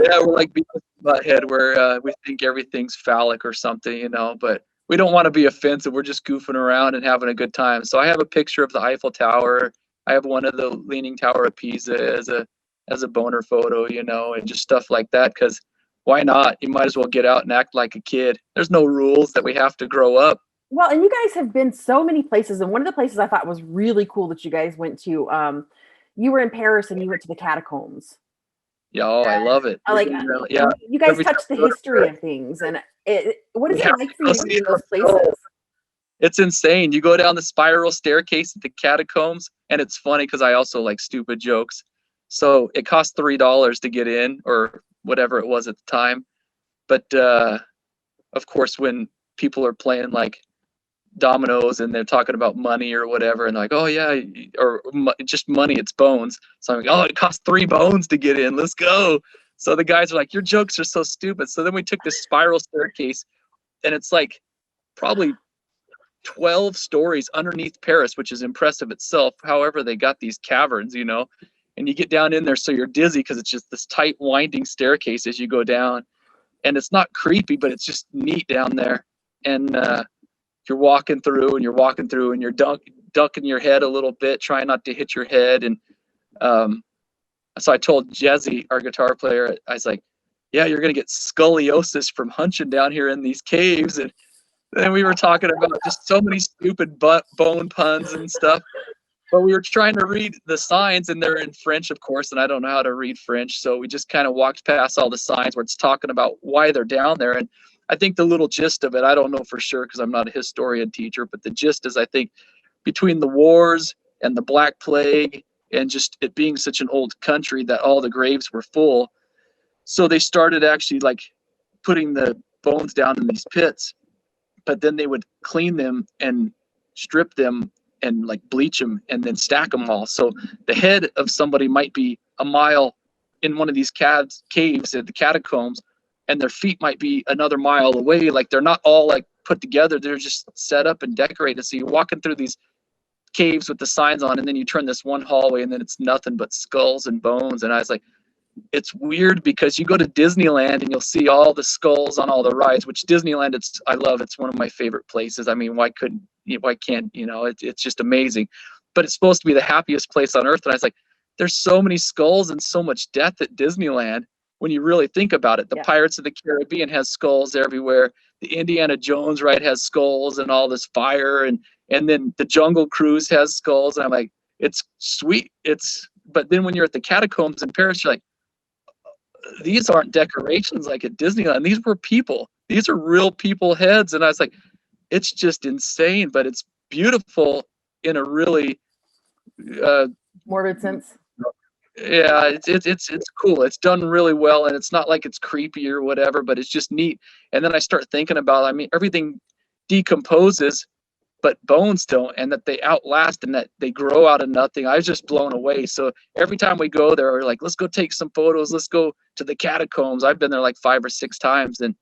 Speaker 3: Yeah, we're like Beavis and Butthead, where we think everything's phallic or something, but we don't want to be offensive. We're just goofing around and having a good time. So I have a picture of the Eiffel Tower. I have one of the Leaning Tower of Pisa as a as a boner photo, you know, and just stuff like that. Because why not? You might as well get out and act like a kid. There's no rules that we have to grow up.
Speaker 2: Well, and you guys have been so many places, and one of the places I thought was really cool that you guys went to, you were in Paris and you went to the catacombs.
Speaker 3: Yeah, oh, I love it.
Speaker 2: Yeah, you guys
Speaker 3: Every time
Speaker 2: touched the
Speaker 3: I go
Speaker 2: history
Speaker 3: there,
Speaker 2: of things, and what is
Speaker 3: we
Speaker 2: it
Speaker 3: have
Speaker 2: like
Speaker 3: to
Speaker 2: for
Speaker 3: go
Speaker 2: you to
Speaker 3: see
Speaker 2: be in
Speaker 3: it
Speaker 2: those
Speaker 3: ourselves.
Speaker 2: places?
Speaker 3: It's insane. You go down the spiral staircase at the catacombs, and it's funny because I also like stupid jokes. So it cost $3 to get in, or whatever it was at the time. But of course, when people are playing like dominoes and they're talking about money or whatever, and they're like, oh yeah, or just money, it's bones. So I'm like, oh, it costs 3 bones to get in. Let's go. So the guys are like, your jokes are so stupid. So then we took this spiral staircase, and it's like probably 12 stories underneath Paris, which is impressive itself. However, they got these caverns, you know, and you get down in there so you're dizzy because it's just this tight winding staircase as you go down. And it's not creepy, but it's just neat down there. And you're walking through and you're walking through and you're ducking your head a little bit, trying not to hit your head. And so I told Jesse, our guitar player, I was like, yeah, you're going to get scoliosis from hunching down here in these caves. And then we were talking about just so many stupid bone puns and stuff. But we were trying to read the signs, and they're in French, of course, and I don't know how to read French. So we just kind of walked past all the signs where it's talking about why they're down there. And I think the little gist of it, I don't know for sure because I'm not a historian teacher, but the gist is I think between the wars and the Black Plague and just it being such an old country that all the graves were full. So they started actually like putting the bones down in these pits, but then they would clean them and strip them and like bleach them and then stack them all. So the head of somebody might be a mile in one of these caves at the catacombs, and their feet might be another mile away. Like they're not all like put together. They're just set up and decorated. So you're walking through these caves with the signs on, and then you turn this one hallway and then it's nothing but skulls and bones. And I was like, it's weird because you go to Disneyland and you'll see all the skulls on all the rides, which Disneyland, I love. It's one of my favorite places. I mean, why can't, you know, it's just amazing. But it's supposed to be the happiest place on earth. And I was like, there's so many skulls and so much death at Disneyland when you really think about it. The Pirates of the Caribbean has skulls everywhere. The Indiana Jones ride has skulls and all this fire. And then the Jungle Cruise has skulls. And I'm like, it's sweet. But then when you're at the catacombs in Paris, you're like, these aren't decorations like at Disneyland. These were people. These are real people heads. And I was like, it's just insane, but it's beautiful in a really
Speaker 2: morbid sense.
Speaker 3: Yeah, it's cool. It's done really well, and it's not like it's creepy or whatever, but it's just neat. And then I start thinking about, I mean, everything decomposes, but bones don't, and that they outlast and that they grow out of nothing. I was just blown away. So every time we go there, we're like, let's go take some photos. Let's go to the catacombs. I've been there like 5 or 6 times, and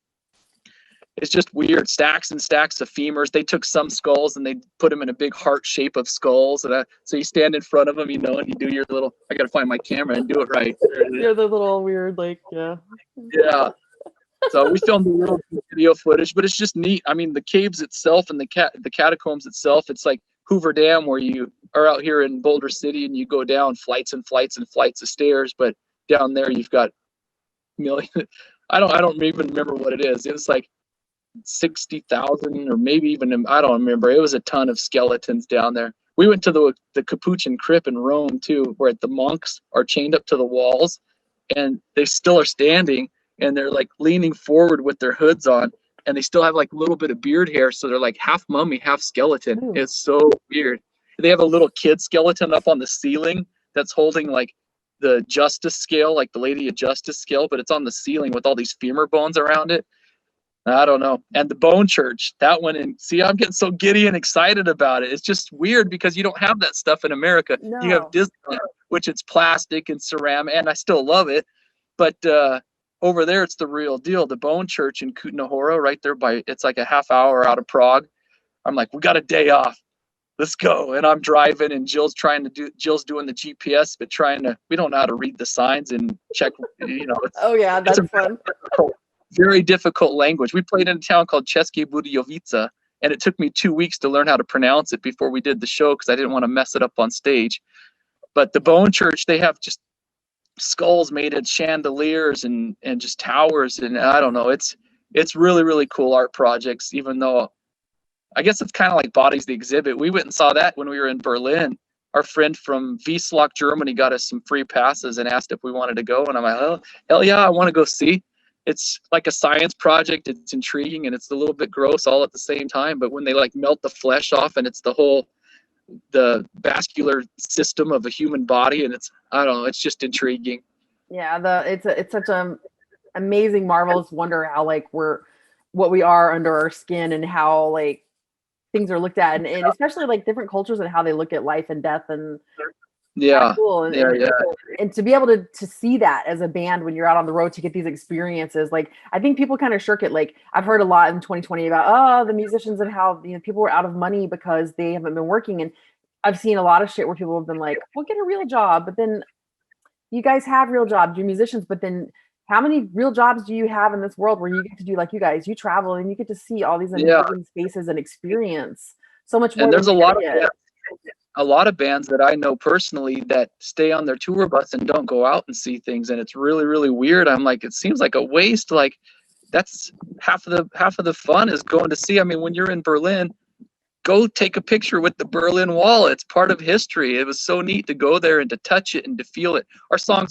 Speaker 3: it's just weird. Stacks and stacks of femurs. They took some skulls and they put them in a big heart shape of skulls. And so you stand in front of them, you know, and you do your little, I got to find my camera and do it right.
Speaker 2: They're the little weird, like, yeah.
Speaker 3: Yeah. So we filmed a little video footage, but it's just neat. I mean, the caves itself and the catacombs itself, it's like Hoover Dam, where you are out here in Boulder City and you go down flights and flights and flights of stairs. But down there, you've got million. I don't even remember what it is. It was like 60,000 or maybe even, I don't remember. It was a ton of skeletons down there. We went to the Capuchin Crypt in Rome too, where the monks are chained up to the walls and they still are standing and they're like leaning forward with their hoods on and they still have like a little bit of beard hair. So they're like half mummy, half skeleton. Ooh. It's so weird. They have a little kid skeleton up on the ceiling that's holding like the justice scale, like the Lady of Justice scale, but it's on the ceiling with all these femur bones around it. I don't know. And the Bone Church, that one, and see, I'm getting so giddy and excited about it. It's just weird because you don't have that stuff in America. No. You have Disneyland, which it's plastic and ceramic, and I still love it. But over there, it's the real deal. The Bone Church in Kutna-Hora, right there it's like a half hour out of Prague. I'm like, we got a day off. Let's go. And I'm driving, and Jill's doing the GPS, but we don't know how to read the signs and check, you know.
Speaker 2: Oh yeah, that's fun.
Speaker 3: Very difficult language. We played in a town called České Budějovice, and it took me 2 weeks to learn how to pronounce it before we did the show because I didn't want to mess it up on stage. But the Bone Church, they have just skulls made of chandeliers and just towers, and I don't know, it's really, really cool art projects, even though I guess it's kind of like Bodies the Exhibit. We went and saw that when we were in Berlin. Our friend from Wiesloch, Germany got us some free passes and asked if we wanted to go. And I'm like, oh, hell yeah, I want to go see. It's like a science project. It's intriguing and it's a little bit gross all at the same time. But when they like melt the flesh off and it's the vascular system of a human body, and it's, I don't know, it's just intriguing.
Speaker 2: Yeah, it's such an amazing, marvelous wonder how like what we are under our skin and how like things are looked at, and especially like different cultures and how they look at life and death, and
Speaker 3: Yeah,
Speaker 2: cool. And to be able to see that as a band when you're out on the road to get these experiences, like I think people kind of shirk it. Like I've heard a lot in 2020 about the musicians and how people were out of money because they haven't been working, and I've seen a lot of shit where people have been like, well, get a real job, but then you guys have real jobs, you're musicians, but then how many real jobs do you have in this world where you get to do like you guys, you travel and you get to see all these amazing spaces and experience so much more.
Speaker 3: And there's a lot of bands that I know personally that stay on their tour bus and don't go out and see things, and it's really, really weird. I'm like, it seems like a waste. Like that's half of the fun is going to see. I mean, when you're in Berlin, go take a picture with the Berlin Wall. It's part of history. It was so neat to go there and to touch it and to feel it. Our song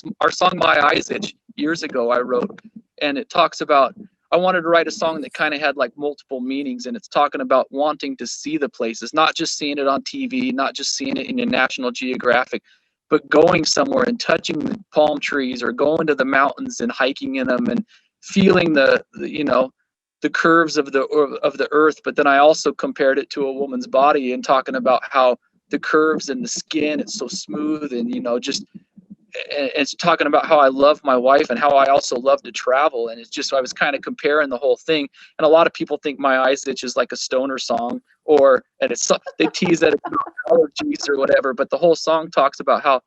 Speaker 3: My Eyes Itch years ago I wrote, and it talks about, I wanted to write a song that kind of had like multiple meanings, and it's talking about wanting to see the places, not just seeing it on TV, not just seeing it in your National Geographic, but going somewhere and touching the palm trees or going to the mountains and hiking in them and feeling the curves of the earth. But then I also compared it to a woman's body and talking about how the curves and the skin, it's so smooth, and it's talking about how I love my wife and how I also love to travel. And it's just, I was kind of comparing the whole thing. And a lot of people think My Eyes Itch is like a stoner song, they tease that it's allergies or whatever, but the whole song talks about how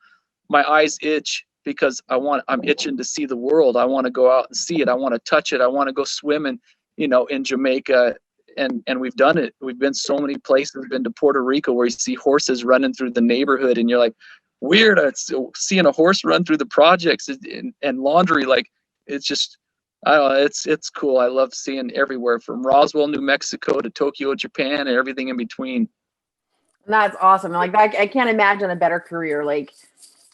Speaker 3: my eyes itch because I'm itching to see the world. I want to go out and see it. I want to touch it. I want to go swimming, in Jamaica. And we've done it. We've been so many places. We've been to Puerto Rico where you see horses running through the neighborhood and you're like, weird. It's seeing a horse run through the projects and laundry. Like, it's just, I don't know, it's cool. I love seeing everywhere from Roswell, New Mexico to Tokyo, Japan, and everything in between.
Speaker 2: That's awesome. Like I can't imagine a better career, like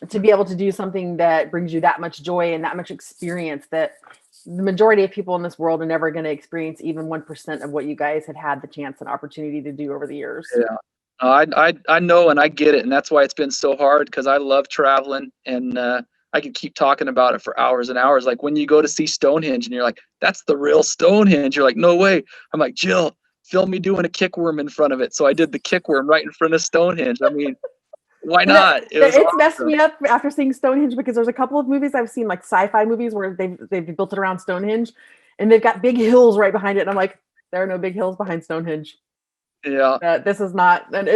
Speaker 2: to be able to do something that brings you that much joy and that much experience that the majority of people in this world are never going to experience even 1% of what you guys have had the chance and opportunity to do over the years.
Speaker 3: Yeah. I know, and I get it, and that's why it's been so hard, because I love traveling, and I could keep talking about it for hours and hours. Like when you go to see Stonehenge and you're like, that's the real Stonehenge. You're like, no way. I'm like, Jill, film me doing a kickworm in front of it. So I did the kickworm right in front of Stonehenge. I mean, why not?
Speaker 2: It's awesome. Messed me up after seeing Stonehenge, because there's a couple of movies I've seen, like sci-fi movies, where they've built it around Stonehenge and they've got big hills right behind it. And I'm like, there are no big hills behind Stonehenge.
Speaker 3: Yeah.
Speaker 2: This is not, and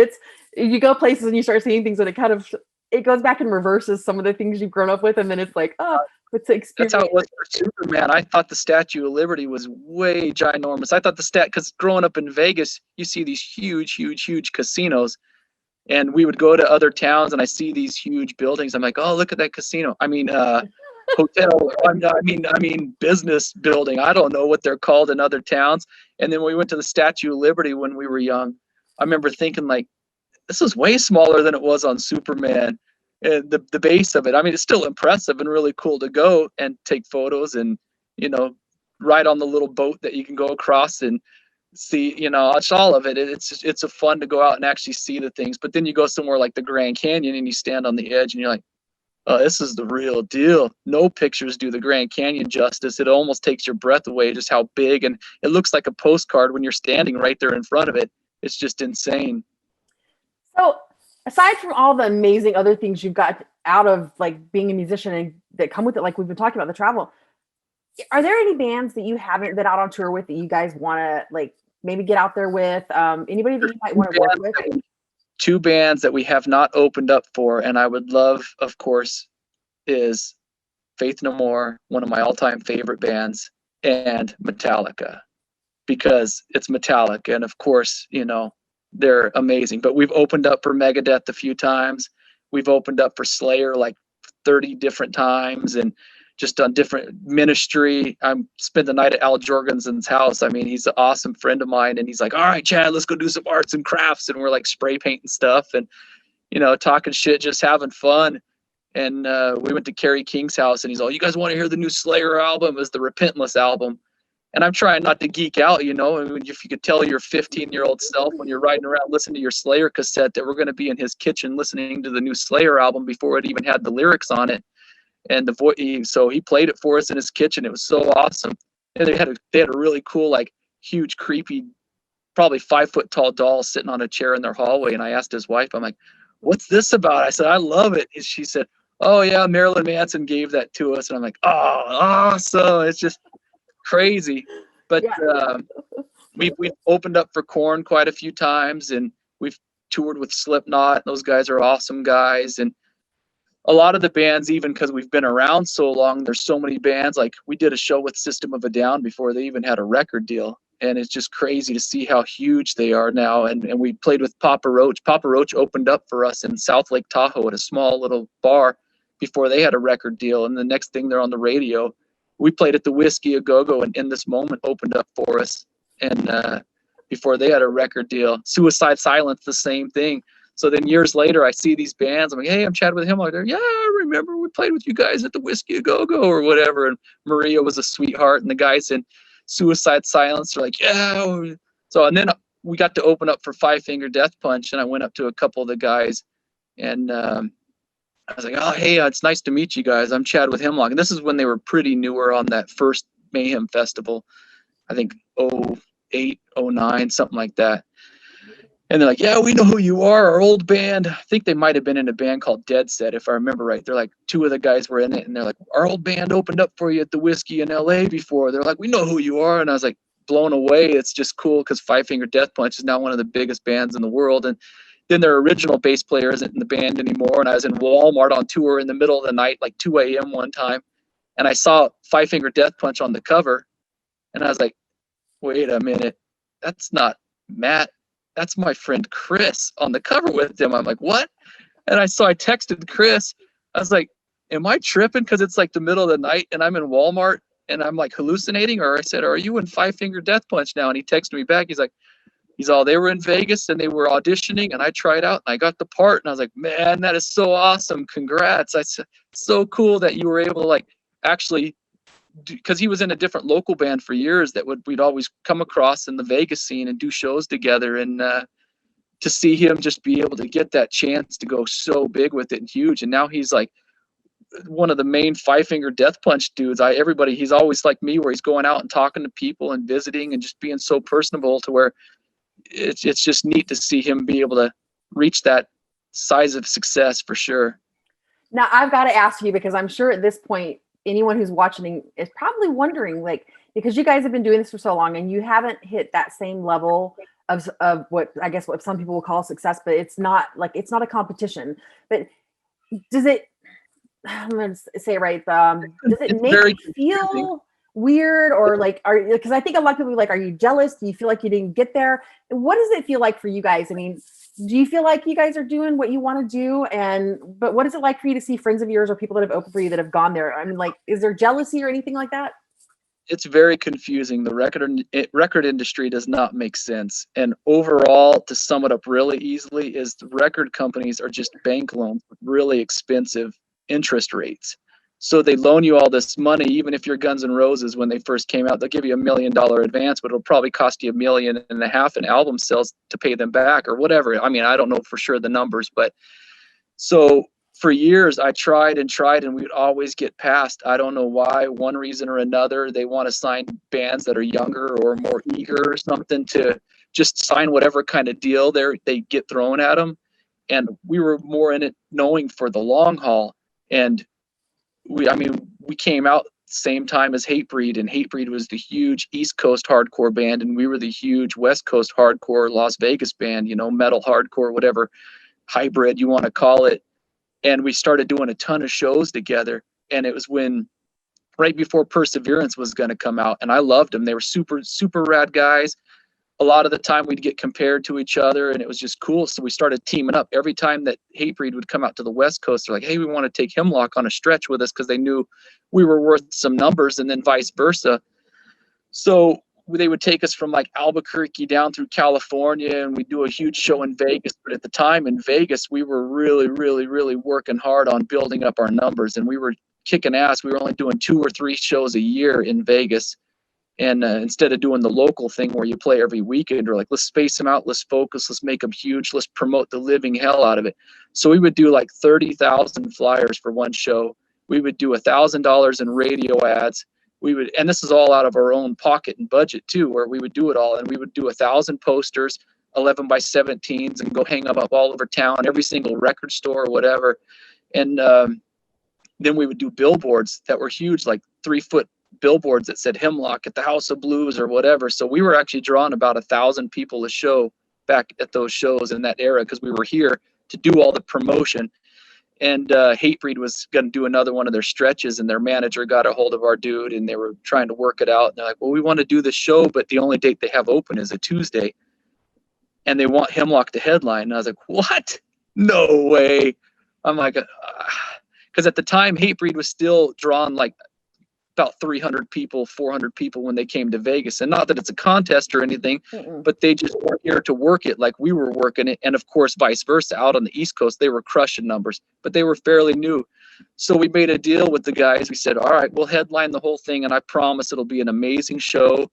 Speaker 2: you go places and you start seeing things and it goes back and reverses some of the things you've grown up with. And then it's like, oh, it's the experience.
Speaker 3: That's how it was for Superman. I thought the Statue of Liberty was way ginormous. I thought because growing up in Vegas, you see these huge, huge, huge casinos. And we would go to other towns and I see these huge buildings. I'm like, oh, look at that casino. I mean, hotel. I mean, business building. I don't know what they're called in other towns. And then when we went to the Statue of Liberty when we were young, I remember thinking like, this is way smaller than it was on Superman. And the base of it, I mean, it's still impressive and really cool to go and take photos and, ride on the little boat that you can go across and see, it's all of it. It's a fun to go out and actually see the things. But then you go somewhere like the Grand Canyon and you stand on the edge and you're like, oh, this is the real deal. No pictures do the Grand Canyon justice. It almost takes your breath away just how big, and it looks like a postcard when you're standing right there in front of it. It's just insane.
Speaker 2: So aside from all the amazing other things you've got out of like being a musician and that come with it, like we've been talking about the travel, are there any bands that you haven't been out on tour with that you guys want to like maybe get out there with? Anybody that you might want to work with?
Speaker 3: Two bands that we have not opened up for, and I would love, of course, is Faith No More, one of my all-time favorite bands, and Metallica, because it's Metallica, and of course, they're amazing. But we've opened up for Megadeth a few times. We've opened up for Slayer like 30 different times and just done different ministry. I spent the night at Al Jorgensen's house. I mean, he's an awesome friend of mine, and he's like, all right, Chad, let's go do some arts and crafts. And we're like spray painting stuff and, you know, talking shit, just having fun. And we went to Kerry King's house, and he's all, you guys want to hear the new Slayer album? It was the Repentless album. And I'm trying not to geek out, you know. I mean, if you could tell your 15-year-old self when you're riding around listening to your Slayer cassette that we're going to be in his kitchen listening to the new Slayer album before it even had the lyrics on it. And so he played it for us in his kitchen. It was so awesome. And they had a really cool, like, huge, creepy, probably 5-foot tall doll sitting on a chair in their hallway. And I asked his wife, I'm like, what's this about? I said, I love it. And she said, oh yeah, Marilyn Manson gave that to us. And I'm like, oh, awesome. It's just crazy. But we've opened up for Korn quite a few times, and we've toured with Slipknot. Those guys are awesome guys. And a lot of the bands, even because we've been around so long, there's so many bands. Like, we did a show with System of a Down before they even had a record deal. And it's just crazy to see how huge they are now. And we played with Papa Roach. Papa Roach opened up for us in South Lake Tahoe at a small little bar before they had a record deal. And the next thing, they're on the radio. We played at the Whiskey A Go-Go, and In This Moment opened up for us. And before they had a record deal. Suicide Silence, the same thing. So then years later, I see these bands. I'm like, hey, I'm Chad with Hemlock. They're, yeah, I remember we played with you guys at the Whiskey A Go-Go or whatever. And Maria was a sweetheart. And the guys in Suicide Silence are like, yeah. So, and then we got to open up for Five Finger Death Punch. And I went up to a couple of the guys. And I was like, oh, hey, it's nice to meet you guys. I'm Chad with Hemlock. And this is when they were pretty newer on that first Mayhem Festival. I think 08, 09, something like that. And they're like, yeah, we know who you are, our old band. I think they might have been in a band called Dead Set, if I remember right. They're like, two of the guys were in it, and they're like, our old band opened up for you at the Whiskey in LA before. They're like, we know who you are. And I was like, blown away. It's just cool because Five Finger Death Punch is now one of the biggest bands in the world. And then their original bass player isn't in the band anymore. And I was in Walmart on tour in the middle of the night, like 2 a.m. one time. And I saw Five Finger Death Punch on the cover. And I was like, wait a minute. That's not Matt. That's my friend Chris on the cover with him. I'm like, what? And I texted Chris. I was like, am I tripping? Because it's like the middle of the night and I'm in Walmart and I'm like hallucinating. Or I said, are you in Five Finger Death Punch now? And he texted me back. He's like, they were in Vegas and they were auditioning and I tried out and I got the part. And I was like, man, that is so awesome. Congrats. I said, so cool that you were able to like actually, because he was in a different local band for years that we'd always come across in the Vegas scene and do shows together. And to see him just be able to get that chance to go so big with it and huge. And now he's like one of the main Five Finger Death Punch dudes. He's always like me where he's going out and talking to people and visiting and just being so personable to where it's just neat to see him be able to reach that size of success for sure.
Speaker 2: Now I've got to ask you, because I'm sure at this point, anyone who's watching is probably wondering, like, because you guys have been doing this for so long and you haven't hit that same level of what I guess what some people will call success, but it's not a competition. But does it, I'm going to say it right, does it make you feel weird, or like, because I think a lot of people are like, are you jealous? Do you feel like you didn't get there? And what does it feel like for you guys? I mean, do you feel like you guys are doing what you want to do? But what is it like for you to see friends of yours or people that have opened for you that have gone there? I mean, like, is there jealousy or anything like that?
Speaker 3: It's very confusing. The record industry does not make sense. And overall, to sum it up really easily, is the record companies are just bank loans with really expensive interest rates. So they loan you all this money, even if you're Guns N' Roses when they first came out, they'll give you $1 million advance, but it'll probably cost you $1.5 million in album sales to pay them back or whatever. I mean, I don't know for sure the numbers, but so for years I tried and we'd always get passed. I don't know why, one reason or another. They want to sign bands that are younger or more eager or something to just sign whatever kind of deal they get thrown at them. And we were more in it knowing for the long haul. And we came out same time as Hatebreed, and Hatebreed was the huge East Coast hardcore band, and we were the huge West Coast hardcore Las Vegas band, metal hardcore, whatever hybrid you want to call it. And we started doing a ton of shows together. And it was right before Perseverance was going to come out, and I loved them. They were super, super rad guys. a lot of the time we'd get compared to each other, and it was just cool. So we started teaming up. Every time that Hatebreed would come out to the West Coast, they're like, hey, we want to take Hemlock on a stretch with us, because they knew we were worth some numbers, and then vice versa. So they would take us from like Albuquerque down through California, and we'd do a huge show in Vegas. But at the time in Vegas, we were really, really, really working hard on building up our numbers, and we were kicking ass. We were only doing 2 or 3 shows a year in Vegas. And instead of doing the local thing where you play every weekend, we're like, let's space them out, let's focus, let's make them huge, let's promote the living hell out of it. So we would do like 30,000 flyers for one show. We would do $1,000 in radio ads. We would, and this is all out of our own pocket and budget too, where we would do it all. And we would do 1,000 posters, 11 by 17s, and go hang them up all over town, every single record store or whatever. And then we would do billboards that were huge, like 3-foot billboards that said Hemlock at the House of Blues or whatever. So we were actually drawing about 1,000 people a show back at those shows in that era, because we were here to do all the promotion. And Hatebreed was going to do another one of their stretches, and their manager got a hold of our dude, and they were trying to work it out. And they're like, well, we want to do the show, but the only date they have open is a Tuesday, and they want Hemlock to headline. And I was like, what? No way. I'm like, because at the time Hatebreed was still drawing like about 300 people, 400 people when they came to Vegas. And not that it's a contest or anything, but they just weren't here to work it like we were working it. And of course, vice versa. Out on the East Coast, they were crushing numbers, but they were fairly new. So we made a deal with the guys. We said, all right, we'll headline the whole thing, and I promise it'll be an amazing show.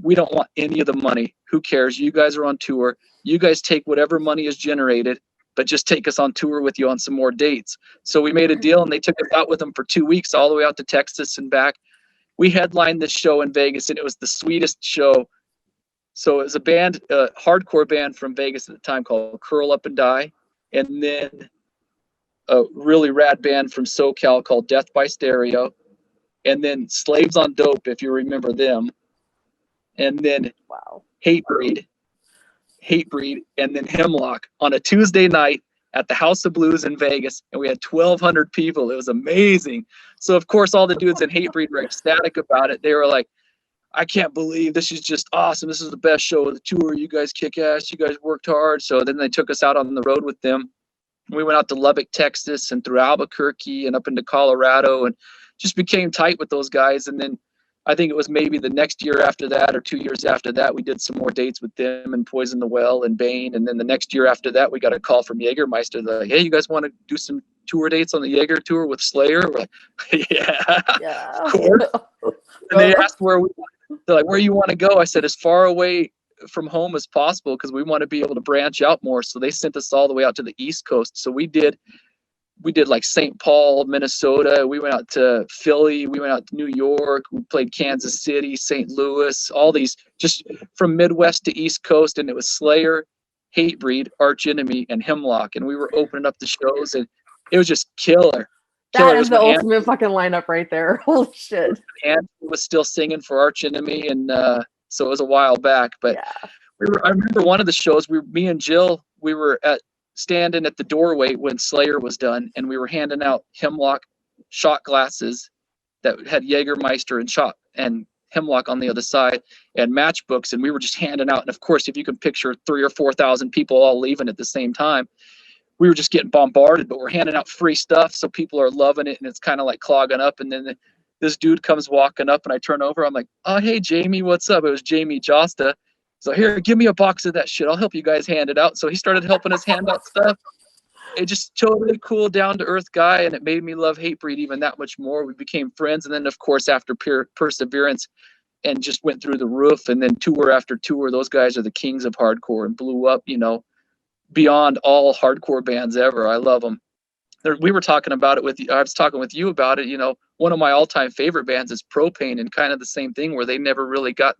Speaker 3: We don't want any of the money. Who cares? You guys are on tour. You guys take whatever money is generated, but just take us on tour with you on some more dates. So we made a deal, and they took us out with them for 2 weeks, all the way out to Texas and back. We headlined this show in Vegas, and it was the sweetest show. So it was a band, a hardcore band from Vegas at the time called Curl Up and Die. And then a really rad band from SoCal called Death by Stereo. And then Slaves on Dope, if you remember them. And then Hatebreed, and then Hemlock on a Tuesday night at the House of Blues in Vegas, and we had 1,200 people. It was amazing. So of course, all the dudes in Hatebreed were ecstatic about it. They were like, I can't believe this is just awesome. This is the best show of the tour. You guys kick ass. You guys worked hard. So then they took us out on the road with them. We went out to Lubbock, Texas, and through Albuquerque and up into Colorado, and just became tight with those guys. And then I think it was maybe the next year after that, or 2 years after that, we did some more dates with them and Poison the Well and Bane. And then the next year after that, we got a call from Jägermeister. They're like, hey, you guys want to do some tour dates on the Jaeger tour with Slayer? We're like, yeah, of course. And they asked they're like, where you want to go? I said, as far away from home as possible, because we want to be able to branch out more. So they sent us all the way out to the East Coast. So we did like St. Paul, Minnesota. We went out to Philly. We went out to New York. We played Kansas City, St. Louis, all these just from Midwest to East Coast. And it was Slayer, Hatebreed, Arch Enemy, and Hemlock. And we were opening up the shows, and it was just killer.
Speaker 2: That is the ultimate fucking lineup right there. Holy shit.
Speaker 3: And was still singing for Arch Enemy. And so it was a while back. But I remember one of the shows, me and Jill, we were standing at the doorway when Slayer was done, and we were handing out Hemlock shot glasses that had Jägermeister and Hemlock on the other side, and matchbooks, and we were just handing out. And of course, if you can picture 3,000 or 4,000 people all leaving at the same time, we were just getting bombarded. But we're handing out free stuff, so people are loving it, and it's kind of like clogging up. And then this dude comes walking up, and I turn over. I'm like, oh, hey, Jamie, what's up? It was Jamie Josta. So here, give me a box of that shit. I'll help you guys hand it out. So he started helping us hand out stuff. It just totally cool, down-to-earth guy, and it made me love Hatebreed even that much more. We became friends, and then, of course, after Perseverance, and just went through the roof, and then tour after tour. Those guys are the kings of hardcore and blew up, beyond all hardcore bands ever. I love them. We were talking about it I was talking with you about it. One of my all-time favorite bands is Propane, and kind of the same thing, where they never really got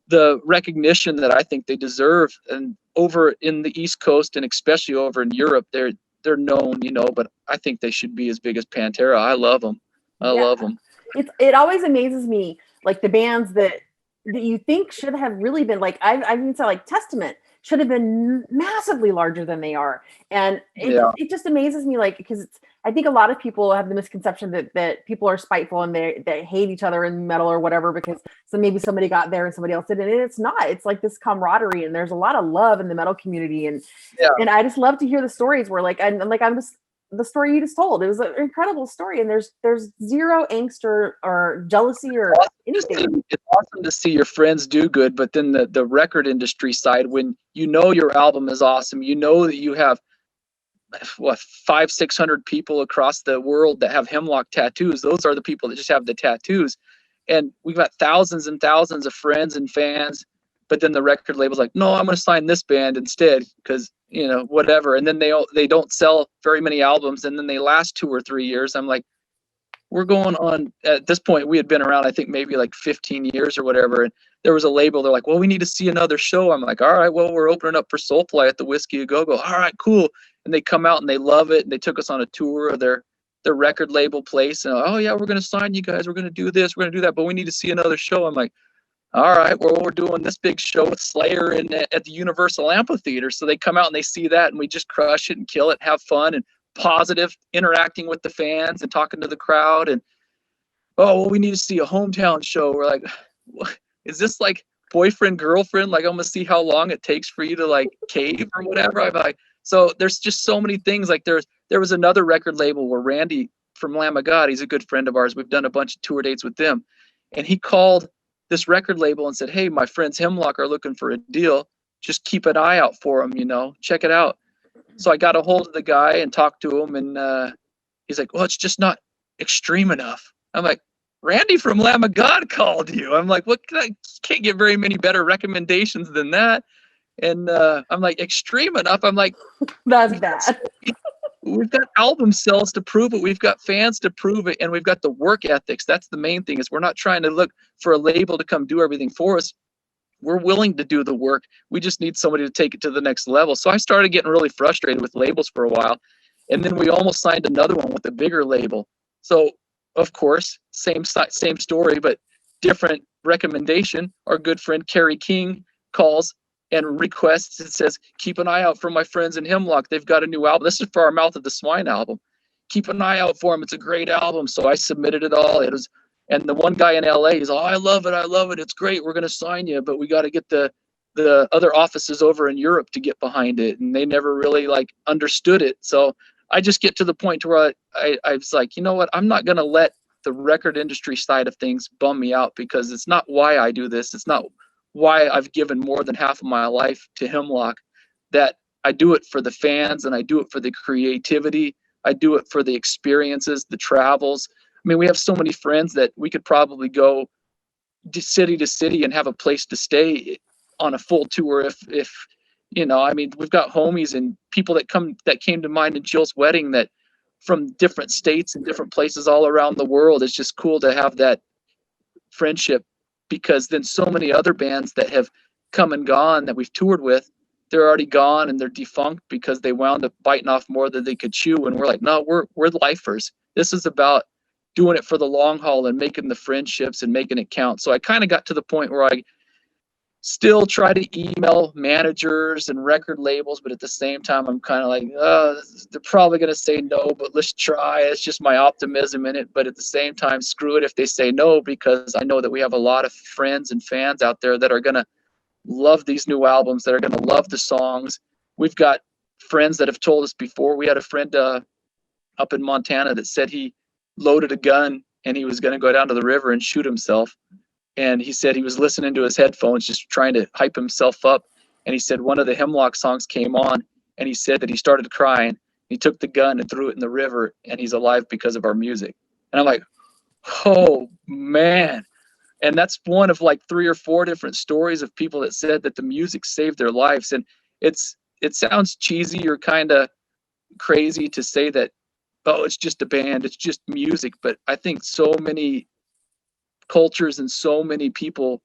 Speaker 3: the recognition that I think they deserve. And over in the East Coast, and especially over in Europe, they're known, but I think they should be as big as Pantera. I love them. I love them.
Speaker 2: It always amazes me, like the bands that you think should have really been, like I've even said like Testament. should have been massively larger than they are. And it just amazes me, like, because I think a lot of people have the misconception that people are spiteful and they hate each other in metal or whatever, because maybe somebody got there and somebody else didn't. And it's not. It's like this camaraderie, and there's a lot of love in the metal community. And I just love to hear the stories where I'm just, the story you just told, it was an incredible story, and there's zero angst or jealousy or anything.
Speaker 3: It's awesome to see your friends do good, but then the record industry side, when you know your album is awesome, you know that you have 500-600 people across the world that have Hemlock tattoos. Those are the people that just have the tattoos, and we've got thousands and thousands of friends and fans. But then the record label's like, no, I'm going to sign this band instead because, you know, whatever. And then they don't sell very many albums, and then they last 2 or 3 years. I'm like, we're going on, at this point, we had been around, I think maybe like 15 years or whatever. And there was a label. They're like, well, we need to see another show. I'm like, all right, well, we're opening up for Soulfly at the Whiskey A Go-Go. All right, cool. And they come out and they love it. And they took us on a tour of their record label place. And, oh, yeah, we're going to sign you guys. We're going to do this. We're going to do that. But we need to see another show. I'm like, all right, well, we're doing this big show with Slayer at the Universal Amphitheater. So they come out and they see that, and we just crush it and kill it, have fun and positive, interacting with the fans and talking to the crowd. And, oh, well, we need to see a hometown show. We're like, what? Is this like boyfriend, girlfriend? Like, I'm going to see how long it takes for you to like cave or whatever. I'm like, so there's just so many things. Like there was another record label where Randy from Lamb of God, he's a good friend of ours. We've done a bunch of tour dates with them. And he called this record label and said, hey, my friends Hemlock are looking for a deal. Just keep an eye out for them, you know, check it out. So I got a hold of the guy and talked to him, and he's like, well, it's just not extreme enough. I'm like, Randy from Lamb of God called you. I'm like, can't get very many better recommendations than that. And I'm like, extreme enough? I'm like,
Speaker 2: that's bad.
Speaker 3: We've got album sales to prove it. We've got fans to prove it. And we've got the work ethics. That's the main thing, is we're not trying to look for a label to come do everything for us. We're willing to do the work. We just need somebody to take it to the next level. So I started getting really frustrated with labels for a while. And then we almost signed another one with a bigger label. So, of course, same story, but different recommendation. Our good friend Carrie King calls and requests, it says, keep an eye out for my friends in Hemlock. They've got a new album. This is for our Mouth of the Swine album. Keep an eye out for them. It's a great album. So I submitted it all. And the one guy in LA, he's, oh, I love it. It's great. We're going to sign you, but we got to get the other offices over in Europe to get behind it. And they never really like understood it. So I just get to the point to where I was like, you know what? I'm not going to let the record industry side of things bum me out, because it's not why I do this. It's not why I've given more than half of my life to Hemlock. That I do it for the fans, and I do it for the creativity. I do it for the experiences, the travels. I mean, we have so many friends that we could probably go city to city and have a place to stay on a full tour if you know, I mean, we've got homies and people that came to mind in Jill's wedding that from different states and different places all around the world. It's just cool to have that friendship, because then so many other bands that have come and gone that we've toured with, they're already gone and they're defunct because they wound up biting off more than they could chew. And we're like, no, we're lifers. This is about doing it for the long haul and making the friendships and making it count. So I kind of got to the point where I still try to email managers and record labels, but at the same time, I'm kind of like, oh, they're probably going to say no, but let's try. It's just my optimism in it. But at the same time, screw it if they say no, because I know that we have a lot of friends and fans out there that are going to love these new albums, that are going to love the songs. We've got friends that have told us before. We had a friend up in Montana that said he loaded a gun and he was going to go down to the river and shoot himself. And he said he was listening to his headphones, just trying to hype himself up. And he said one of the Hemlock songs came on, and he said that he started crying. He took the gun and threw it in the river, and he's alive because of our music. And I'm like, oh, man. And that's one of like 3 or 4 different stories of people that said that the music saved their lives. And it sounds cheesy or kind of crazy to say that, oh, it's just a band, it's just music. But I think so many cultures and so many people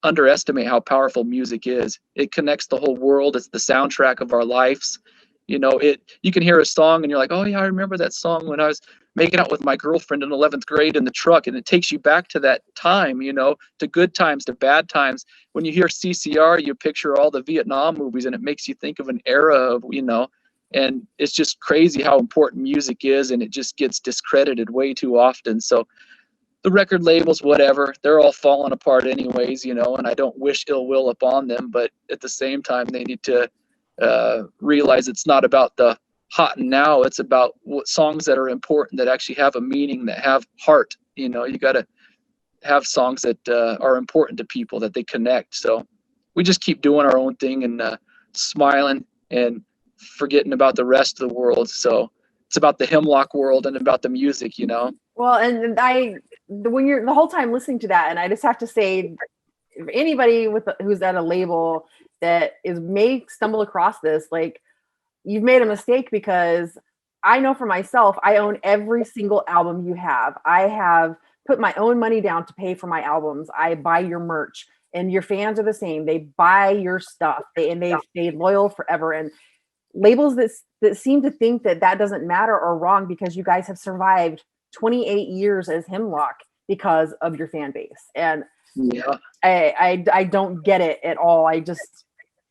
Speaker 3: underestimate how powerful music is. It connects the whole world. It's the soundtrack of our lives. You know, you can hear a song and you're like, oh yeah, I remember that song when I was making out with my girlfriend in 11th grade in the truck. And it takes you back to that time, you know, to good times, to bad times. When you hear CCR, you picture all the Vietnam movies, and it makes you think of an era of, you know, and it's just crazy how important music is, and it just gets discredited way too often. So the record labels, whatever, they're all falling apart anyways, you know, and I don't wish ill will upon them, but at the same time, they need to realize it's not about the hot and now, it's about what songs that are important, that actually have a meaning, that have heart. You know, you got to have songs that are important to people, that they connect. So we just keep doing our own thing and smiling and forgetting about the rest of the world. So it's about the Hemlock world and about the music, you know.
Speaker 2: Well, and when you're the whole time listening to that, and I just have to say, if anybody who's at a label that may stumble across this, like, you've made a mistake, because I know for myself, I own every single album you have. I have put my own money down to pay for my albums. I buy your merch, and your fans are the same. They buy your stuff, and they've stayed loyal forever. And labels that seem to think that doesn't matter are wrong, because you guys have survived 28 years as Hemlock because of your fan base. And
Speaker 3: yeah,
Speaker 2: I don't get it at all. I just,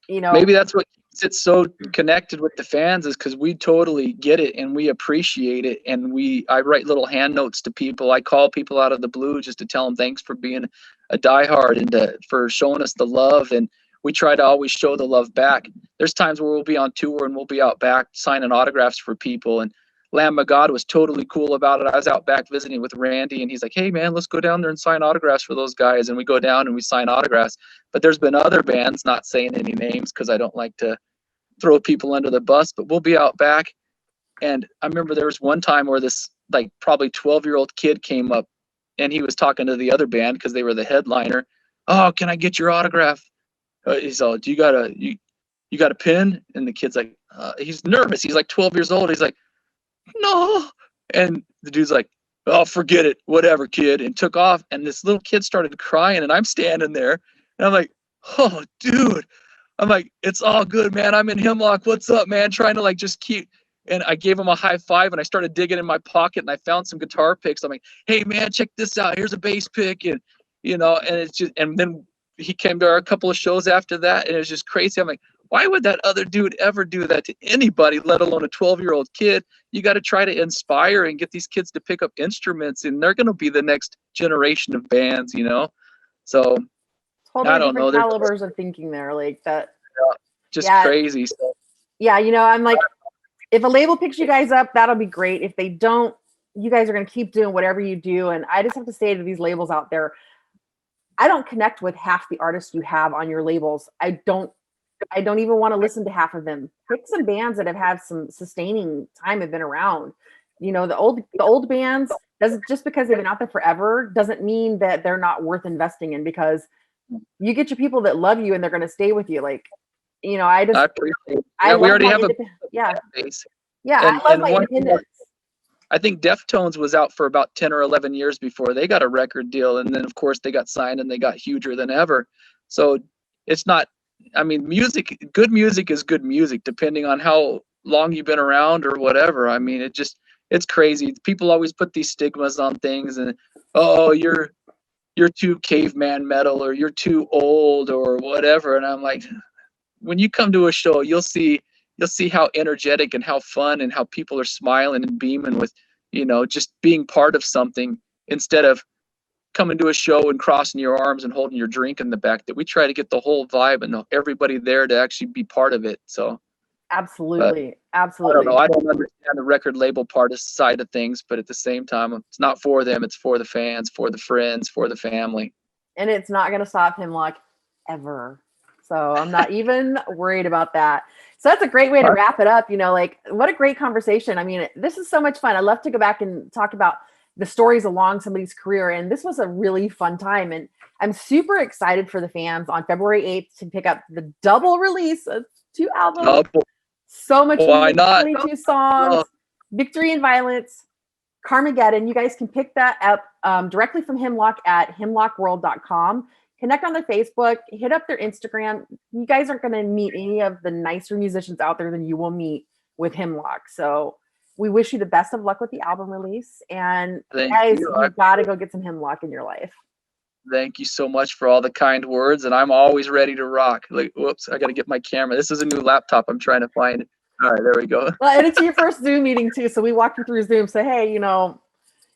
Speaker 2: you know,
Speaker 3: maybe that's what keeps it so connected with the fans, is because we totally get it and we appreciate it. And I write little hand notes to people. I call people out of the blue just to tell them thanks for being a diehard and for showing us the love. And we try to always show the love back. There's times where we'll be on tour and we'll be out back signing autographs for people. And Lamb of God was totally cool about it. I was out back visiting with Randy, and he's like, hey man, let's go down there and sign autographs for those guys. And we go down and we sign autographs. But there's been other bands, not saying any names because I don't like to throw people under the bus, but we'll be out back. And I remember there was one time where this like probably 12-year-old kid came up, and he was talking to the other band because they were the headliner. Oh, can I get your autograph? He's all, do you got a pen? And the kid's like, he's nervous. He's like 12 years old. He's like, no. And the dude's like, oh, forget it, whatever, kid, and took off. And this little kid started crying, and I'm standing there, and I'm like, oh, dude. I'm like, it's all good, man. I'm in Hemlock. What's up, man? Trying to like just keep. And I gave him a high five, and I started digging in my pocket, and I found some guitar picks. I'm like, hey, man, check this out. Here's a bass pick, and you know, and it's just, and then he came to a couple of shows after that, and it was just crazy. I'm like, why would that other dude ever do that to anybody, let alone a 12-year-old kid? You got to try to inspire and get these kids to pick up instruments, and they're going to be the next generation of bands, you know? So
Speaker 2: totally
Speaker 3: I don't know.
Speaker 2: different calibers of thinking there, like that.
Speaker 3: Just
Speaker 2: Yeah.
Speaker 3: crazy. So
Speaker 2: Yeah, you know, I'm like, if a label picks you guys up, that'll be great. If they don't, you guys are going to keep doing whatever you do. And I just have to say to these labels out there, I don't connect with half the artists you have on your labels. I don't even want to listen to half of them. Pick some bands that have had some sustaining time, have been around. You know, the old bands, just because they've been out there forever doesn't mean that they're not worth investing in, because you get your people that love you and they're going to stay with you. Like, you know, I
Speaker 3: appreciate it.
Speaker 2: I
Speaker 3: we
Speaker 2: love
Speaker 3: already
Speaker 2: my
Speaker 3: have a
Speaker 2: base.
Speaker 3: And-
Speaker 2: I love
Speaker 3: and
Speaker 2: my
Speaker 3: one-
Speaker 2: independence.
Speaker 3: I think Deftones was out for about 10 or 11 years before they got a record deal. And then, of course, they got signed and they got huger than ever. So it's not, I mean, good music is good music, depending on how long you've been around or whatever. I mean, it's crazy. People always put these stigmas on things, and, oh, you're too caveman metal, or you're too old, or whatever. And I'm like, when you come to a show, you'll see how energetic and how fun and how people are smiling and beaming with, you know, just being part of something, instead of coming to a show and crossing your arms and holding your drink in the back. That we try to get the whole vibe and everybody there to actually be part of it. So
Speaker 2: Absolutely.
Speaker 3: I don't know. I don't understand the record label side of things, but at the same time, it's not for them. It's for the fans, for the friends, for the family.
Speaker 2: And it's not going to stop Hemlock ever. So I'm not even worried about that. So that's a great way to wrap it up. You know, like, what a great conversation. I mean, this is so much fun. I love to go back and talk about the stories along somebody's career. And this was a really fun time. And I'm super excited for the fans on February 8th to pick up the double release of 2 albums. So much
Speaker 3: Why
Speaker 2: music,
Speaker 3: not?
Speaker 2: 22 songs, Victory and Violence, KARMAgeDDoN. You guys can pick that up directly from Hemlock at hemlockworld.com. Connect on their Facebook, hit up their Instagram. You guys aren't going to meet any of the nicer musicians out there than you will meet with Hemlock. So We wish you the best of luck with the album release. And
Speaker 3: Thank
Speaker 2: guys,
Speaker 3: you.
Speaker 2: you've got to go get some Hemlock in your life.
Speaker 3: Thank you so much for all the kind words, and I'm always ready to rock. Like, whoops, I got to get my camera. This is a new laptop I'm trying to find. All right, there we go.
Speaker 2: Well, and it's your first Zoom meeting too, so we walked you through Zoom. So hey,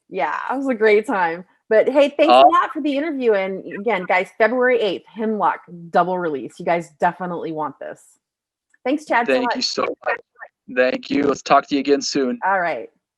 Speaker 2: yeah, it was a great time. But hey, thanks a lot for the interview. And again, guys, February 8th, Hemlock double release. You guys definitely want this. Thanks, Chad.
Speaker 3: Thank you so much. Thank you. Let's talk to you again soon.
Speaker 2: All right.